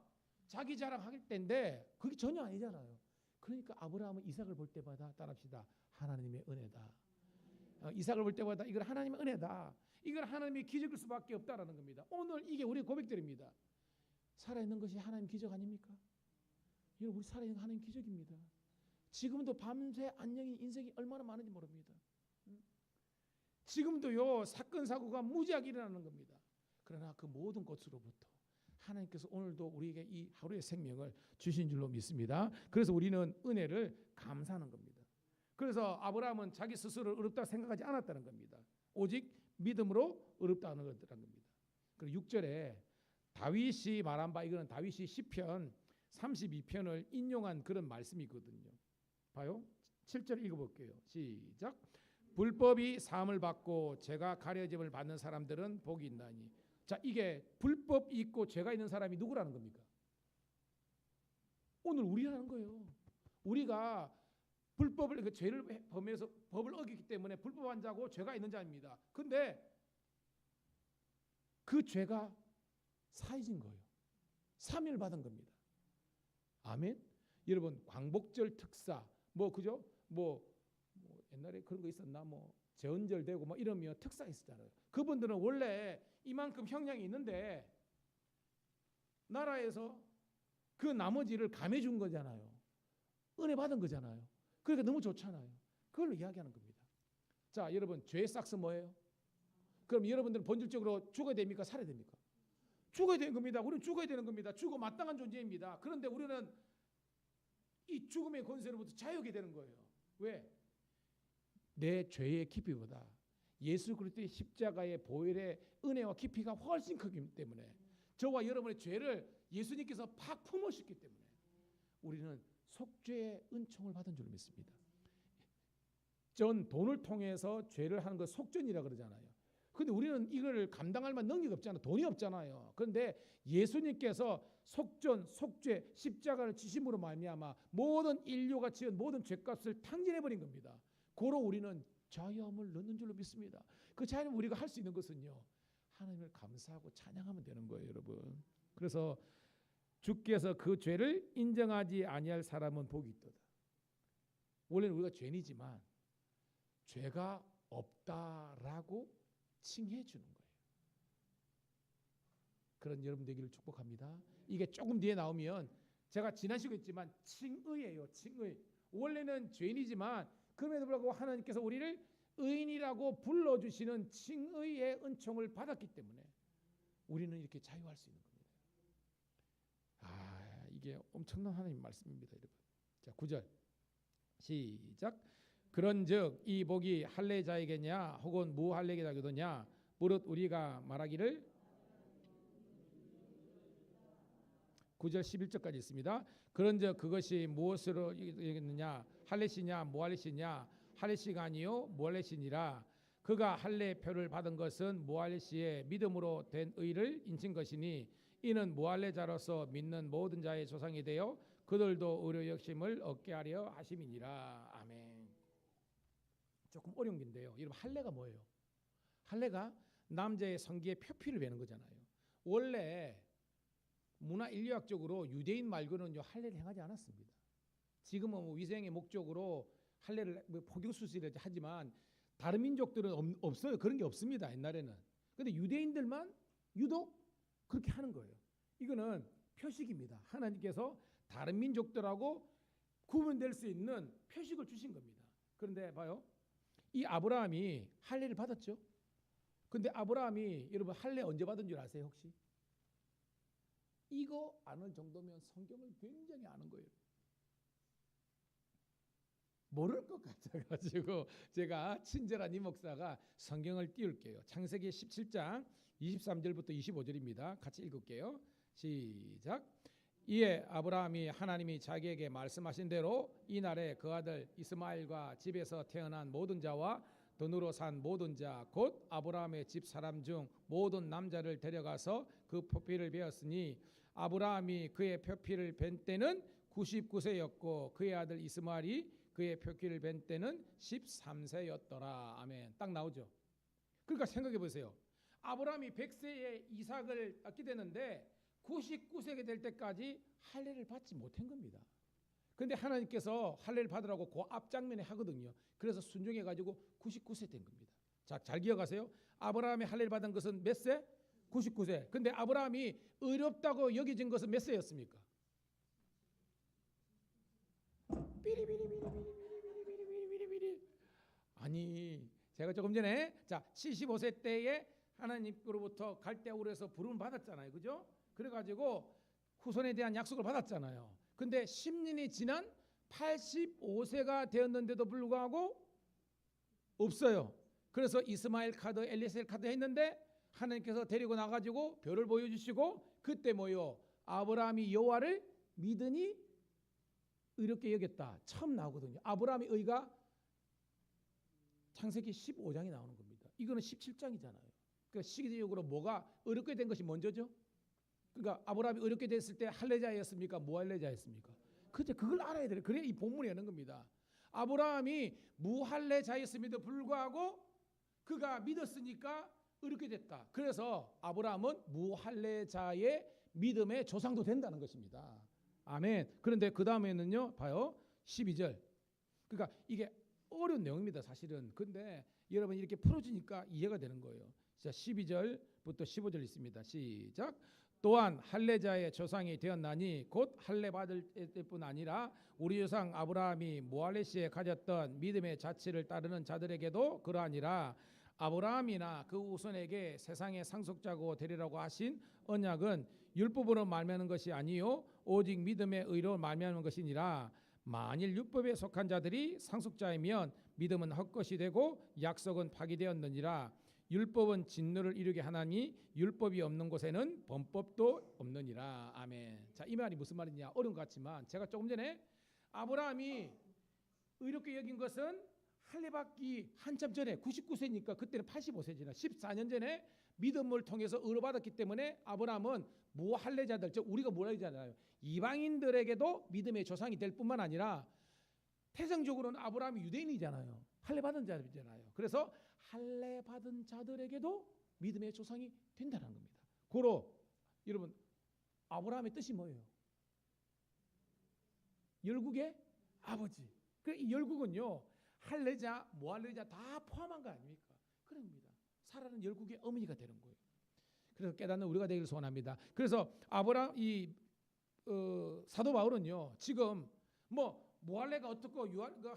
자기 자랑할 텐데 그게 전혀 아니잖아요. 그러니까 아브라함은 이삭을 볼 때마다 따라합시다. 하나님의 은혜다. 이삭을 볼 때마다 이건 하나님의 은혜다. 이건 하나님의 기적일 수밖에 없다라는 겁니다. 오늘 이게 우리의 고백들입니다. 살아있는 것이 하나님 기적 아닙니까? 여러분, 우리 살아있는 하나님 기적입니다. 지금도 밤새 안녕히 인생이 얼마나 많은지 모릅니다. 지금도요 사건 사고가 무지하게 일어나는 겁니다. 그러나 그 모든 것으로부터 하나님께서 오늘도 우리에게 이 하루의 생명을 주신 줄로 믿습니다. 그래서 우리는 은혜를 감사하는 겁니다. 그래서 아브라함은 자기 스스로를 어렵다 생각하지 않았다는 겁니다. 오직 믿음으로 어렵다 하는 거라는 겁니다. 그리고 6절에 다윗이 말한 바, 이거는 다윗이 시편 32편을 인용한 그런 말씀이거든요. 봐요. 7절 읽어볼게요. 시작. 불법이 사함을 받고 죄가 가려짐을 받는 사람들은 복이 있나니. 자, 이게 불법 있고 죄가 있는 사람이 누구라는 겁니까? 오늘 우리라는 거예요. 우리가 불법을, 그 죄를 범해서 법을 어기기 때문에 불법한 자고 죄가 있는 자입니다. 근데 그 죄가 사해진 거예요. 사면을 받은 겁니다. 아멘. 여러분, 광복절 특사 그죠? 옛날에 그런 거 있었나? 뭐 제헌절되고 뭐 이러면 특사 있었잖아요. 그분들은 원래 이만큼 형량이 있는데 나라에서 그 나머지를 감해준 거잖아요. 은혜 받은 거잖아요. 그러니까 너무 좋잖아요. 그걸로 이야기하는 겁니다. 자, 여러분, 죄의 싹스 뭐예요? 그럼 여러분들은 본질적으로 죽어야 됩니까? 살아야 됩니까? 죽어야 되는 겁니다. 우리는 죽어야 되는 겁니다. 죽어 마땅한 존재입니다. 그런데 우리는 이 죽음의 권세로부터 자유하게 되는 거예요. 왜? 내 죄의 깊이보다 예수 그리스도의 십자가의 보혈의 은혜와 깊이가 훨씬 크기 때문에, 저와 여러분의 죄를 예수님께서 팍 품으셨기 때문에 우리는 속죄의 은총을 받은 줄 믿습니다. 전 돈을 통해서 죄를 하는 거 속전이라 그러잖아요. 근데 우리는 이걸 감당할 만한 능력이 없잖아요. 돈이 없잖아요. 그런데 예수님께서 속전, 속죄, 십자가를 지심으로 말미암아 모든 인류가 지은 모든 죄값을 탕진해 버린 겁니다. 고로 우리는 자유함을 얻는 줄로 믿습니다. 그 자유함을 우리가 할 수 있는 것은요, 하나님을 감사하고 찬양하면 되는 거예요, 여러분. 그래서 주께서 그 죄를 인정하지 아니할 사람은 복이 있도다. 원래는 우리가 죄인이지만 죄가 없다라고 칭해 주는 거예요. 그런 여러분 되기를 축복합니다. 이게 조금 뒤에 나오면 제가 지난 시간에 했지만 칭의예요. 칭의. 원래는 죄인이지만 그럼에도 불구하고 하나님께서 우리를 의인이라고 불러주시는 칭의의 은총을 받았기 때문에 우리는 이렇게 자유할 수 있는 겁니다. 아, 이게 엄청난 하나님 말씀입니다, 여러분. 자, 9절 시작. 그런즉 이 복이 할례자에게냐 혹은 무할례자에게냐 무릇 우리가 말하기를 9절 11절까지 있습니다. 그런즉 그것이 무엇으로 이겠느냐 할례시냐 무할례시냐 할례시가 아니요 무할례시니라. 그가 할례표를 받은 것은 무할례시의 믿음으로 된 의를 인친 것이니 이는 무할례자로서 믿는 모든 자의 조상이 되어 그들도 의로 역심을 얻게 하려 하심이니라. 아멘. 조금 어려운 게인데요. 여러분, 할례가 뭐예요? 할례가 남자의 성기의 표피를 베는 거잖아요. 원래 문화 인류학적으로 유대인 말고는 할례를 행하지 않았습니다. 지금은 뭐 위생의 목적으로 할례를 포경 수술을 하지만 다른 민족들은 없어요. 그런 게 없습니다. 옛날에는. 근데 유대인들만 유독 그렇게 하는 거예요. 이거는 표식입니다. 하나님께서 다른 민족들하고 구분될 수 있는 표식을 주신 겁니다. 그런데 봐요. 이 아브라함이 할례를 받았죠. 근데 아브라함이 여러분 할례 언제 받은 줄 아세요, 혹시? 이거 아는 정도면 성경을 굉장히 아는 거예요. 모를 것 같아가지고 제가 친절한 이 목사가 성경을 띄울게요. 창세기 17장 23절부터 25절입니다. 같이 읽을게요. 시작. 이에 아브라함이 하나님이 자기에게 말씀하신 대로 이날에 그 아들 이스마엘과 집에서 태어난 모든 자와 돈으로 산 모든 자 곧 아브라함의 집 사람 중 모든 남자를 데려가서 그 표피를 베었으니 아브라함이 그의 표피를 벤 때는 99세였고 그의 아들 이스마엘이 그의 표피를 벤 때는 13세였더라. 아멘. 딱 나오죠. 그러니까 생각해 보세요. 아브라함이 100세에 이삭을 낳게 되는데 99세가 될 때까지 할례를 받지 못한 겁니다. 그런데 하나님께서 할례를 받으라고 그 앞장면에 하거든요. 그래서 순종해 가지고 99세 된 겁니다. 자, 잘 기억하세요. 아브라함이 할례를 받은 것은 몇 세? 99세. 근데 아브라함이 의롭다고 여겨진 것은 몇 세였습니까? 삐리비리비리비리비리비리비리비리. 아니, 제가 조금 전에 75세 때에 하나님으로부터 갈대아우르에서 부름을 받았잖아요. 그죠? 그래가지고 후손에 대한 약속을 받았잖아요. 근데 10년이 지난 85세가 되었는데도 불구하고 없어요. 그래서 이스마엘 카드, 엘리에셀 카드 했는데 하나님께서 데리고 나가지고 별을 보여주시고 그때 뭐요? 아브라함이 여호와를 믿으니 의롭게 여겼다. 처음 나오거든요. 아브라함의 의가 창세기 15장에 나오는 겁니다. 이거는 17장이잖아요. 그러니까 시기적으로 뭐가 의롭게 된 것이 먼저죠? 그러니까 아브라함이 의롭게 됐을 때 할례자였습니까? 무할례자였습니까? 그때 그걸 알아야 돼요. 그래야 이 본문이 하는 겁니다. 아브라함이 무할례자였음에도 불구하고 그가 믿었으니까 의롭게 됐다. 그래서 아브라함은 무할례자의 믿음의 조상도 된다는 것입니다. 아멘. 그런데 그 다음에는요, 봐요. 12절. 그러니까 이게 어려운 내용입니다, 사실은. 근데 여러분 이렇게 풀어주니까 이해가 되는 거예요. 자, 12절부터 15절 있습니다. 시작. 또한 할례자의 조상이 되었나니 곧 할례 받을 뿐 아니라 우리 조상 아브라함이 모할레시에 가졌던 믿음의 자치를 따르는 자들에게도 그러하니라. 아브라함이나 그 후손에게 세상의 상속자고 되리라고 하신 언약은 율법으로 말미암은 것이 아니요 오직 믿음의 의로 말미암은 것이니라. 만일 율법에 속한 자들이 상속자이면 믿음은 헛것이 되고 약속은 파기되었느니라. 율법은 진노를 이루게 하나니 율법이 없는 곳에는 범법도 없느니라. 아멘. 자, 이 말이 무슨 말이냐? 어려운 것 같지만 제가 조금 전에 아브라함이 의롭게 여긴 것은 할례 받기 한참 전에 99세니까 그때는 85세잖아. 14년 전에 믿음을 통해서 의로 받았기 때문에 아브라함은 무할례자들, 즉 우리가 무할례자잖아요. 이방인들에게도 믿음의 조상이 될 뿐만 아니라 태생적으로는 아브라함이 유대인이잖아요. 할례 받은 자들이잖아요. 그래서 할례 받은 자들에게도 믿음의 조상이 된다는 겁니다. 고로 여러분 아브라함의 뜻이 뭐예요? 열국의 아버지. 그 이 열국은요 할례자, 무할례자 다 포함한 거 아닙니까? 그럽니다. 사라는 열국의 어머니가 되는 거예요. 그래서 깨닫는 우리가 되기를 소원합니다. 그래서 아브라함 사도 바울은요 지금 뭐 무할례가 어떻고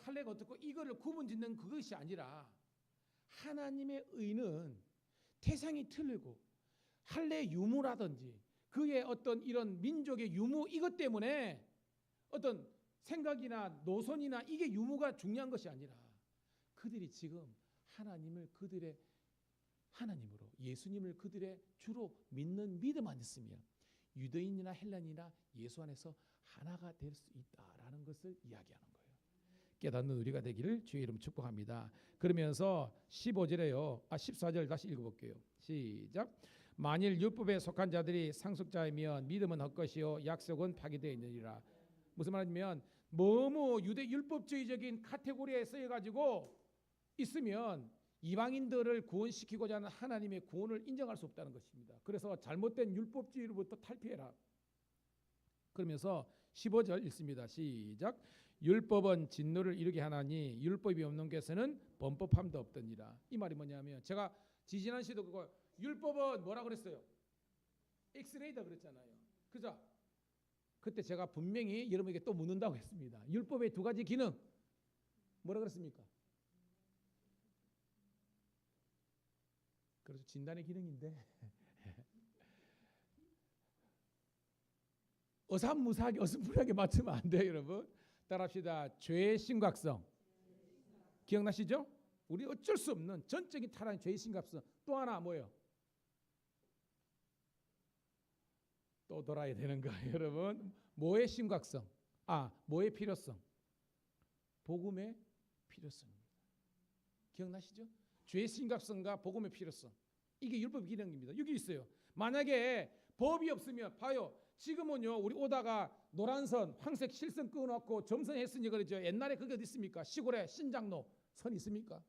할례가 어떻고 이거를 구분짓는 그것이 아니라 하나님의 의는 태생이 틀리고 할례 유무라든지 그의 어떤 이런 민족의 유무 이것 때문에 어떤 생각이나 노선이나 이게 유무가 중요한 것이 아니라 그들이 지금 하나님을 그들의 하나님으로 예수님을 그들의 주로 믿는 믿음 안에 있으면 유대인이나 헬라인이나 예수 안에서 하나가 될 수 있다라는 것을 이야기하는 거예요. 깨닫는 우리가 되기를 주의 이름 축복합니다. 그러면서 14절 다시 읽어볼게요. 시작. 만일 율법에 속한 자들이 상속자이면 믿음은 헛것이요 약속은 파기되어 있느니라. 무슨 말이냐면 너무 유대 율법주의적인 카테고리에 쓰여가지고 있으면 이방인들을 구원시키고자 하는 하나님의 구원을 인정할 수 없다는 것입니다. 그래서 잘못된 율법주의로부터 탈피해라. 그러면서 15절 읽습니다. 시작. 율법은 진노를 이루게 하나니 율법이 없는 것에는 범법함도 없더니라. 이 말이 뭐냐면 제가 지지난 시도 그거 율법은 뭐라 그랬어요? 엑스레이다 그랬잖아요. 그죠? 그때 제가 분명히 여러분에게 또 묻는다고 했습니다. 율법의 두 가지 기능 뭐라 그랬습니까? 그래서 진단의 기능인데 어산무사하게 어슴푸레하게 맞추면 안 돼요, 여러분. 따라합시다. 죄의 심각성. 기억나시죠? 우리 어쩔 수 없는 전적인 타락의 죄의 심각성. 또 하나 뭐예요? 또 돌아야 되는 거예요, 여러분. 뭐의 심각성? 뭐의 필요성? 복음의 필요성입니다. 기억나시죠? 죄의 심각성과 복음의 필요성. 이게 율법 기능입니다. 여기 있어요. 만약에 법이 없으면 봐요. 지금은요 우리 오다가 노란선 황색 실선 끊어놓고 점선했으니 그러죠. 옛날에 그게 어디 있습니까? 시골에 신장로 선 있습니까?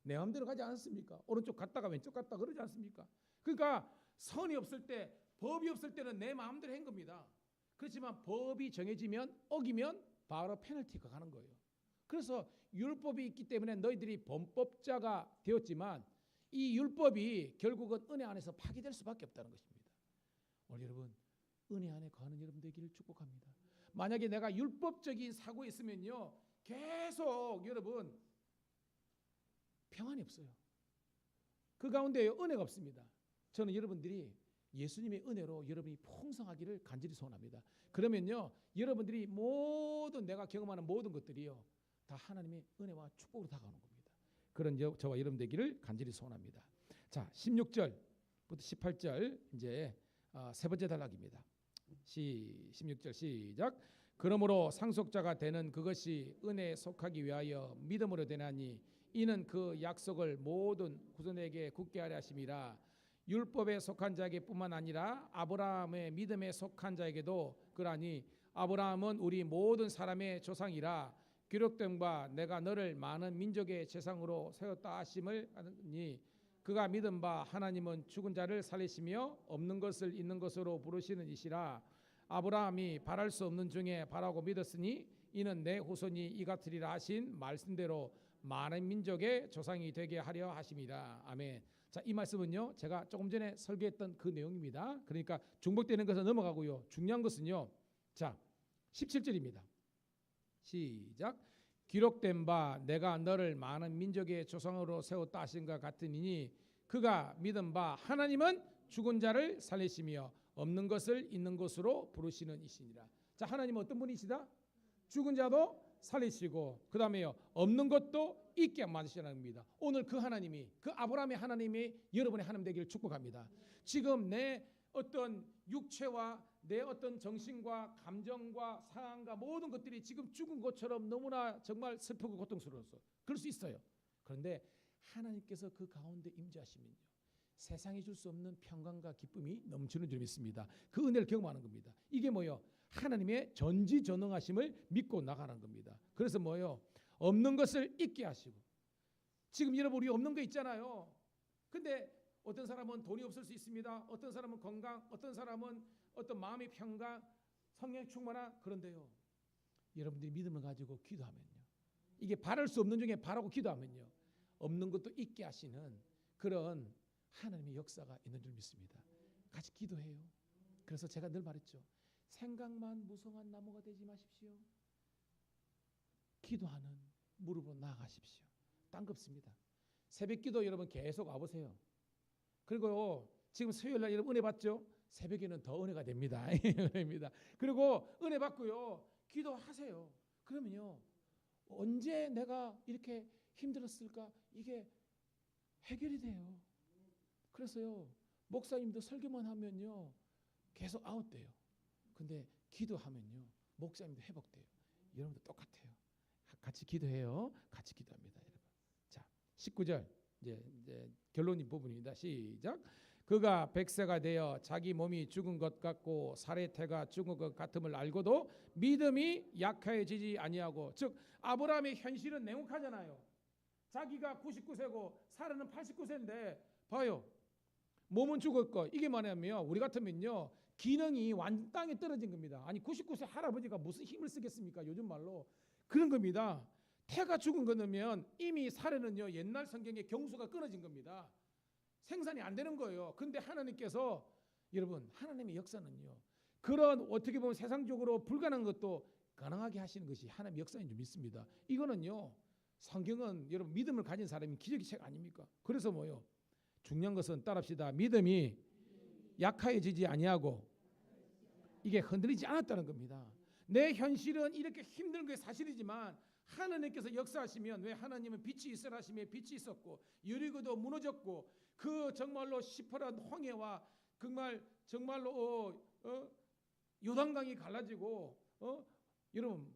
내 마음대로 가지 않습니까? 오른쪽 갔다가 왼쪽 갔다 그러지 않습니까? 그러니까 선이 없을 때 법이 없을 때는 내 마음대로 한 겁니다. 그렇지만 법이 정해지면 어기면 바로 페널티가 가는 거예요. 그래서 율법이 있기 때문에 너희들이 범법자가 되었지만 이 율법이 결국은 은혜 안에서 파기될 수밖에 없다는 것입니다. 오늘 여러분 은혜 안에 거하는 여러분 되기를 축복합니다. 만약에 내가 율법적인 사고에 있으면요 계속 여러분 평안이 없어요. 그 가운데 은혜가 없습니다. 저는 여러분들이 예수님의 은혜로 여러분이 풍성하기를 간절히 소원합니다. 그러면요 여러분들이 모든 내가 경험하는 모든 것들이요 다 하나님의 은혜와 축복으로 다가오는 겁니다. 그런 저와 여러분 되기를 간절히 소원합니다. 자, 16절부터 18절 이제 세 번째 단락입니다. 16절 시작. 그러므로 상속자가 되는 그것이 은혜에 속하기 위하여 믿음으로 되나니 이는 그 약속을 모든 후손에게 굳게 하려 하심이라. 율법에 속한 자에게 뿐만 아니라 아브라함의 믿음에 속한 자에게도 그러하니 아브라함은 우리 모든 사람의 조상이라. 기록된 바 내가 너를 많은 민족의 재상으로 세웠다 하심을 하니 그가 믿은 바 하나님은 죽은 자를 살리시며 없는 것을 있는 것으로 부르시는 이시라. 아브라함이 바랄 수 없는 중에 바라고 믿었으니 이는 내 후손이 이 같으리라 하신 말씀대로 많은 민족의 조상이 되게 하려 하십니다. 아멘. 자, 이 말씀은요, 제가 조금 전에 설교했던 그 내용입니다. 그러니까 중복되는 것은 넘어가고요. 중요한 것은요, 자, 17절입니다. 시작. 기록된 바 내가 너를 많은 민족의 조상으로 세웠다 하신 것 같으니 그가 믿은 바 하나님은 죽은 자를 살리시며 없는 것을 있는 것으로 부르시는 이시니라. 자, 하나님은 어떤 분이시다? 죽은 자도 살리시고 그 다음에요, 없는 것도 있게 만드시라는 겁니다. 오늘 그 하나님이, 그 아브라함의 하나님이 여러분의 하나님 되기를 축복합니다. 지금 내 어떤 육체와 내 어떤 정신과 감정과 상황과 모든 것들이 지금 죽은 것처럼 너무나 정말 슬프고 고통스러워서 그럴 수 있어요. 그런데 하나님께서 그 가운데 임재하시면요, 세상이 줄 수 없는 평강과 기쁨이 넘치는 줄 믿습니다. 그 은혜를 경험하는 겁니다. 이게 뭐요? 하나님의 전지전능하심을 믿고 나가는 겁니다. 그래서 뭐요? 없는 것을 있게 하시고, 지금 여러분 우리 없는 거 있잖아요. 근데 어떤 사람은 돈이 없을 수 있습니다. 어떤 사람은 건강, 어떤 사람은 어떤 마음의 평강, 성령 충만함. 그런데요, 여러분들이 믿음을 가지고 기도하면요, 이게 바랄 수 없는 중에 바라고 기도하면요, 없는 것도 있게 하시는 그런 하나님의 역사가 있는 줄 믿습니다. 같이 기도해요. 그래서 제가 늘 말했죠. 생각만 무성한 나무가 되지 마십시오. 기도하는 무릎으로 나아가십시오. 딴 거 없습니다. 새벽 기도 여러분 계속 와보세요. 그리고 지금 수요일날 여러분 은혜 받죠? 새벽에는 더 은혜가 됩니다. 은혜입니다. 그리고 은혜 받고요, 기도하세요. 그러면요, 언제 내가 이렇게 힘들었을까? 이게 해결이 돼요. 그래서요, 목사님도 설교만 하면요 계속 아웃돼요. 근데 기도하면요 목사님도 회복돼요. 여러분도 똑같아요. 같이 기도해요. 같이 기도합니다, 여러분. 자, 19절 이제 결론이 부분입니다. 시작. 그가 백세가 되어 자기 몸이 죽은 것 같고 살의 태가 죽은 것 같음을 알고도 믿음이 약해지지 아니하고, 즉 아브라함의 현실은 냉혹하잖아요. 자기가 99세고 살아는 89세인데 봐요, 몸은 죽을 거. 이게 뭐냐면 우리 같으면요 기능이 완전 땅에 떨어진 겁니다. 아니 99세 할아버지가 무슨 힘을 쓰겠습니까? 요즘 말로 그런 겁니다. 태가 죽은 거면 이미 살에는요 옛날 성경에 경수가 끊어진 겁니다. 생산이 안 되는 거예요. 근데 하나님께서, 여러분 하나님의 역사는요 그런 어떻게 보면 세상적으로 불가능한 것도 가능하게 하시는 것이 하나님의 역사인 줄 믿습니다. 이거는요 성경은 여러분 믿음을 가진 사람이 기적의 책 아닙니까? 그래서 뭐요? 중요한 것은 따라합시다. 믿음이 약해지지 아니하고 이게 흔들리지 않았다는 겁니다. 내 현실은 이렇게 힘든 게 사실이지만 하나님께서 역사하시면, 왜 하나님은 빛이 있으라 하심에 빛이 있었고 여리고도 무너졌고 그 정말로 시퍼런 황해와 정말로 요단강이 갈라지고 여러분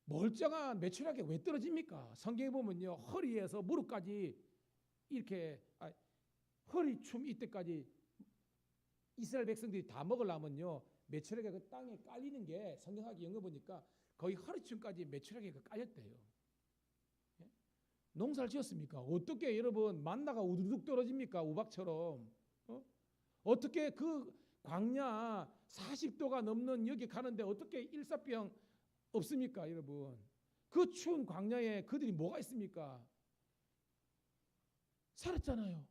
멀쩡한 매출하게 왜 떨어집니까? 성경에 보면요 허리에서 무릎까지 이렇게 허리춤 이때까지 이스라엘 백성들이 다 먹으려면요 메추라기가 그 땅에 깔리는 게 성경학에 영어 보니까 거의 허리춤까지 메추라기가 깔렸대요. 예? 농사를 지었습니까? 어떻게 여러분 만나가 우두둑 떨어집니까? 우박처럼. 어떻게 그 광야 40도가 넘는 여기 가는데 어떻게 일사병 없습니까, 여러분? 그 추운 광야에 그들이 뭐가 있습니까? 살았잖아요.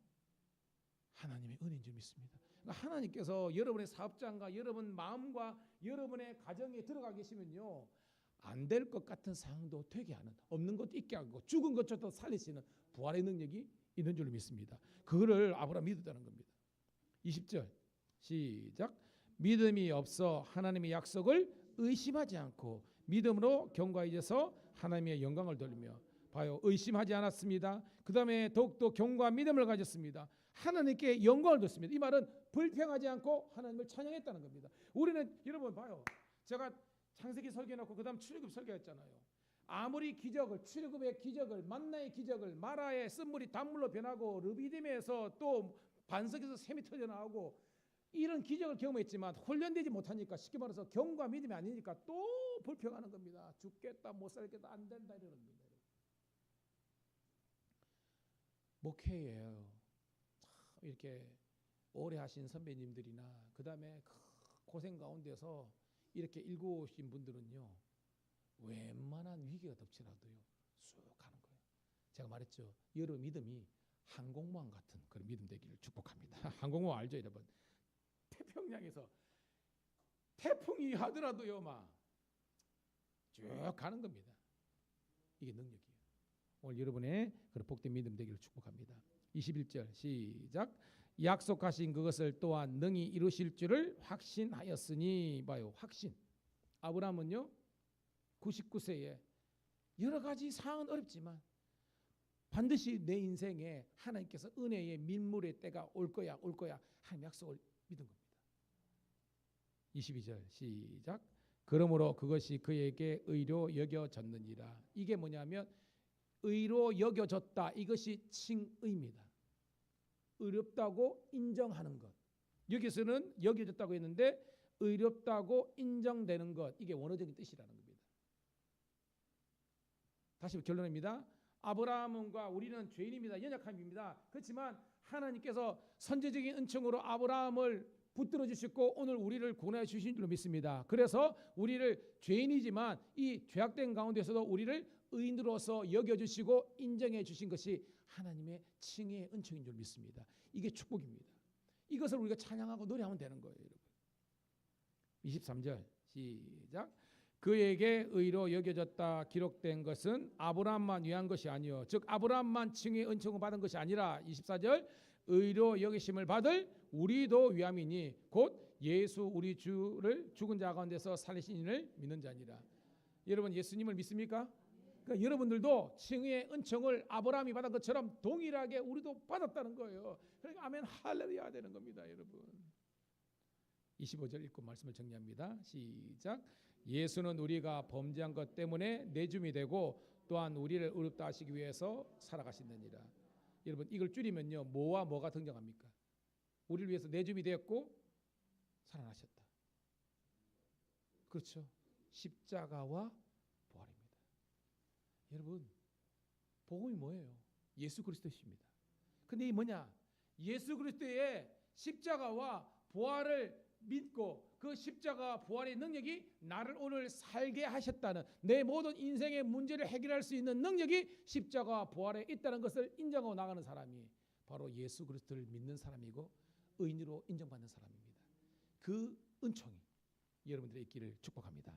하나님의 은혜인 줄 믿습니다. 그러니까 하나님께서 여러분의 사업장과 여러분 마음과 여러분의 가정에 들어가 계시면요 안 될 것 같은 상황도 되게 하는, 없는 것도 있게 하고 죽은 것조차도 살리시는 부활의 능력이 있는 줄 믿습니다. 그거를 아브라함이 믿었다는 겁니다. 20절 시작. 믿음이 없어 하나님의 약속을 의심하지 않고 믿음으로 경과해져서 하나님의 영광을 돌리며, 봐요, 의심하지 않았습니다. 그 다음에 더욱더 경과 믿음을 가졌습니다. 하나님께 영광을 뒀습니다. 이 말은 불평하지 않고 하나님을 찬양했다는 겁니다. 우리는 여러분 봐요, 제가 창세기 설교해놓고 그 다음 출애굽 설교했잖아요. 아무리 기적을, 출애굽의 기적을, 만나의 기적을, 마라의 쓴물이 단물로 변하고 르비딤에서 또 반석에서 샘이 터져 나오고 이런 기적을 경험했지만 훈련되지 못하니까, 쉽게 말해서 경과 믿음이 아니니까 또 불평하는 겁니다. 죽겠다, 못 살겠다, 안 된다 이러는 겁니다. 목회예요. 이렇게 오래 하신 선배님들이나 그 다음에 고생 가운데서 이렇게 일구신 분들은요 웬만한 위기가 덮치라도요 쑥 가는 거예요. 제가 말했죠. 여러분 믿음이 항공모함 같은 그런 믿음 되기를 축복합니다. 항공모함 알죠, 여러분? 태평양에서 태풍이 하더라도요, 막 쭉 가는 겁니다. 이게 능력이에요. 오늘 여러분의 그런 복된 믿음 되기를 축복합니다. 21절 시작. 약속하신 그것을 또한 능히 이루실 줄을 확신하였으니. 봐요, 확신. 아브라함은요 99세에 여러 가지 상황은 어렵지만 반드시 내 인생에 하나님께서 은혜의 민물의 때가 올 거야 하나님 약속을 믿은 겁니다. 22절 시작. 그러므로 그것이 그에게 의로 여겨졌느니라. 이게 뭐냐면 의로 여겨졌다. 이것이 칭의입니다. 의롭다고 인정하는 것. 여기서는 여겨졌다고 했는데 의롭다고 인정되는 것. 이게 원어적인 뜻이라는 겁니다. 다시 결론입니다. 아브라함과 우리는 죄인입니다. 연약함입니다. 그렇지만 하나님께서 선제적인 은총으로 아브라함을 붙들어 주셨고 오늘 우리를 구원해 주신 줄로 믿습니다. 그래서 우리를 죄인이지만 이 죄악된 가운데서도 우리를 의인으로서 여겨주시고 인정해 주신 것이 하나님의 칭의의 은총인 줄 믿습니다. 이게 축복입니다. 이것을 우리가 찬양하고 노래하면 되는 거예요, 여러분. 23절 시작. 그에게 의로 여겨졌다 기록된 것은 아브라함만 위한 것이 아니요 즉 아브라함만 칭의 은총을 받은 것이 아니라 24절 의로 여기심을 받을 우리도 위함이니 곧 예수 우리 주를 죽은 자 가운데서 살리신 이를 믿는 자니라. 여러분 예수님을 믿습니까? 그러니까 여러분들도 칭의의 은총을 아브라함이 받은 것처럼 동일하게 우리도 받았다는 거예요. 그러니까 아멘 할렐루야 되는 겁니다, 여러분. 25절 읽고 말씀을 정리합니다. 시작. 예수는 우리가 범죄한 것 때문에 내줌이 되고 또한 우리를 의롭다 하시기 위해서 살아가시느니라. 여러분 이걸 줄이면요 뭐와 뭐가 등장합니까? 우리를 위해서 내줌이 되었고 살아나셨다. 그렇죠. 십자가와 부활입니다. 여러분 복음이 뭐예요? 예수 그리스도십니다. 근데 이 뭐냐? 예수 그리스도의 십자가와 부활을 믿고 그 십자가 부활의 능력이 나를 오늘 살게 하셨다는 내 모든 인생의 문제를 해결할 수 있는 능력이 십자가 부활에 있다는 것을 인정하고 나가는 사람이 바로 예수 그리스도를 믿는 사람이고 의인으로 인정받는 사람입니다. 그 은총이 여러분들의 있기를 축복합니다.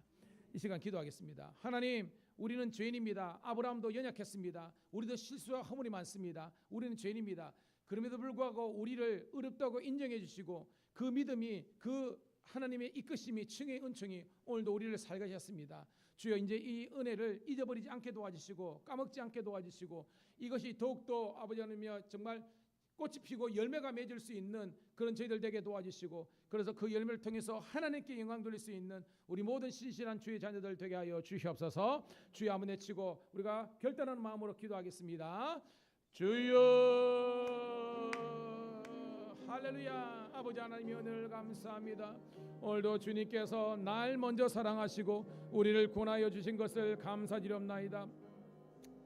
이 시간 기도하겠습니다. 하나님 우리는 죄인입니다. 아브라함도 연약했습니다. 우리도 실수와 허물이 많습니다. 우리는 죄인입니다. 그럼에도 불구하고 우리를 의롭다고 인정해 주시고 그 믿음이 그 하나님의 이끄심이 칭의 은총이 오늘도 우리를 살게 하셨습니다. 주여 이제 이 은혜를 잊어버리지 않게 도와주시고 까먹지 않게 도와주시고 이것이 더욱더 아버지 하나님이여 정말 꽃이 피고 열매가 맺을 수 있는 그런 저희들 되게 도와주시고 그래서 그 열매를 통해서 하나님께 영광 돌릴 수 있는 우리 모든 신실한 주의 자녀들 되게 하여 주시옵소서. 주의 한번 외치고 우리가 결단하는 마음으로 기도하겠습니다. 주여 할렐루야. 아버지 하나님의 은혜를 감사합니다. 오늘도 주님께서 날 먼저 사랑하시고 우리를 구원하여 주신 것을 감사드리옵나이다.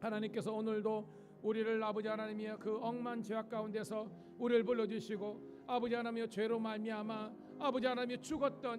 하나님께서 오늘도 우리를 아버지 하나님이여 그 억만 죄악 가운데서 우리를 불러주시고 아버지 하나님이여 죄로 말미암아 아버지 하나님이여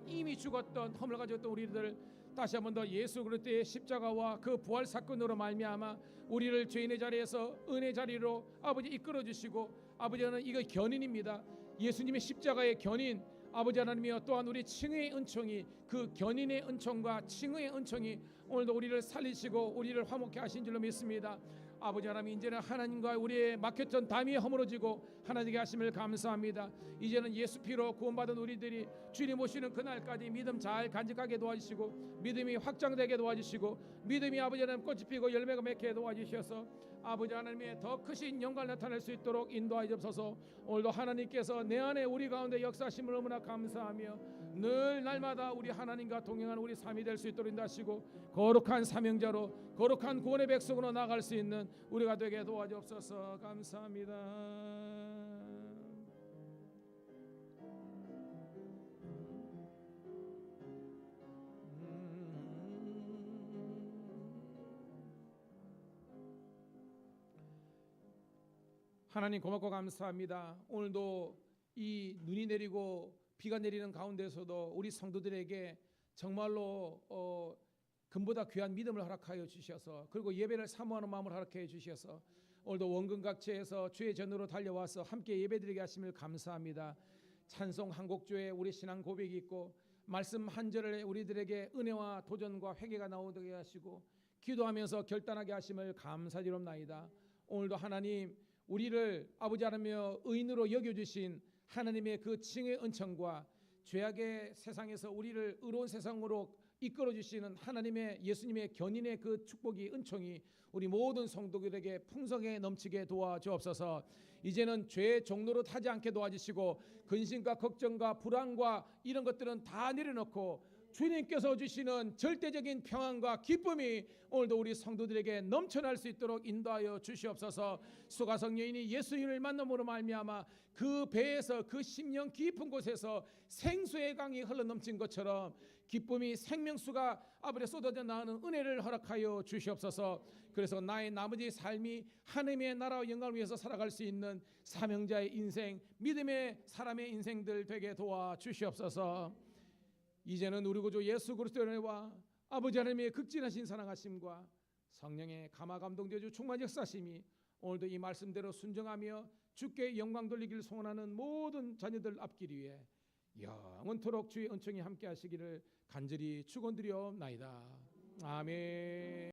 이미 죽었던 허물 가졌던 우리들 다시 한 번 더 예수 그리스도의 십자가와 그 부활 사건으로 말미암아 우리를 죄인의 자리에서 은혜 자리로 아버지 이끌어 주시고 아버지 하나님 이거 견인입니다. 예수님의 십자가의 견인 아버지 하나님이여 또한 우리 칭의의 은총이 그 견인의 은총과 칭의의 은총이 오늘도 우리를 살리시고 우리를 화목케 하신 줄로 믿습니다. 아버지 하나님 이제는 하나님과 우리의 막혔던 담이 허물어지고 하나님께 하심을 감사합니다. 이제는 예수 피로 구원받은 우리들이 주님 오시는 그날까지 믿음 잘 간직하게 도와주시고 믿음이 확장되게 도와주시고 믿음이 아버지 하나님 꽃이 피고 열매가 맺게 도와주셔서 아버지 하나님의 더 크신 영광을 나타낼 수 있도록 인도하여 주옵소서. 오늘도 하나님께서 내 안에 우리 가운데 역사하심을 너무나 감사하며 늘 날마다 우리 하나님과 동행하는 우리 삶이 될 수 있도록 인도하시고 거룩한 사명자로 거룩한 구원의 백성으로 나아갈 수 있는 우리가 되게 도와주옵소서. 감사합니다. 하나님 고맙고 감사합니다. 오늘도 이 눈이 내리고 비가 내리는 가운데서도 우리 성도들에게 정말로 금보다 귀한 믿음을 허락하여 주셔서 그리고 예배를 사모하는 마음을 허락해 주셔서 오늘도 원근각처에서 주의 전으로 달려와서 함께 예배드리게 하심을 감사합니다. 찬송 한 곡조에 우리 신앙 고백이 있고 말씀 한 절에 우리들에게 은혜와 도전과 회개가 나오게 하시고 기도하면서 결단하게 하심을 감사드립니다. 오늘도 하나님 우리를 아버지 하나며 의인으로 여겨주신 하나님의 그 칭의 은총과 죄악의 세상에서 우리를 의로운 세상으로 이끌어 주시는 하나님의 예수님의 견인의 그 축복이 은총이 우리 모든 성도들에게 풍성하게 넘치게 도와주옵소서. 이제는 죄의 종로로 타지 않게 도와주시고 근심과 걱정과 불안과 이런 것들은 다 내려놓고 주님께서 주시는 절대적인 평안과 기쁨이 오늘도 우리 성도들에게 넘쳐날 수 있도록 인도하여 주시옵소서. 수가성 여인이 예수님을 만남으로 말미암아 그 배에서 그 심령 깊은 곳에서 생수의 강이 흘러넘친 것처럼 기쁨이 생명수가 아버지 쏟아져 나오는 은혜를 허락하여 주시옵소서. 그래서 나의 나머지 삶이 하나님의 나라와 영광을 위해서 살아갈 수 있는 사명자의 인생, 믿음의 사람의 인생들 되게 도와주시옵소서. 이제는 우리 구주 예수 그리스도의 은혜와 아버지 하나님의 극진하신 사랑하심과 성령의 감화 감동되어 주 충만 역사심이 오늘도 이 말씀대로 순종하며 주께 영광 돌리기를 소원하는 모든 자녀들 앞길 위해 영원토록 주의 은총이 함께 하시기를 간절히 축원드리옵나이다. 아멘.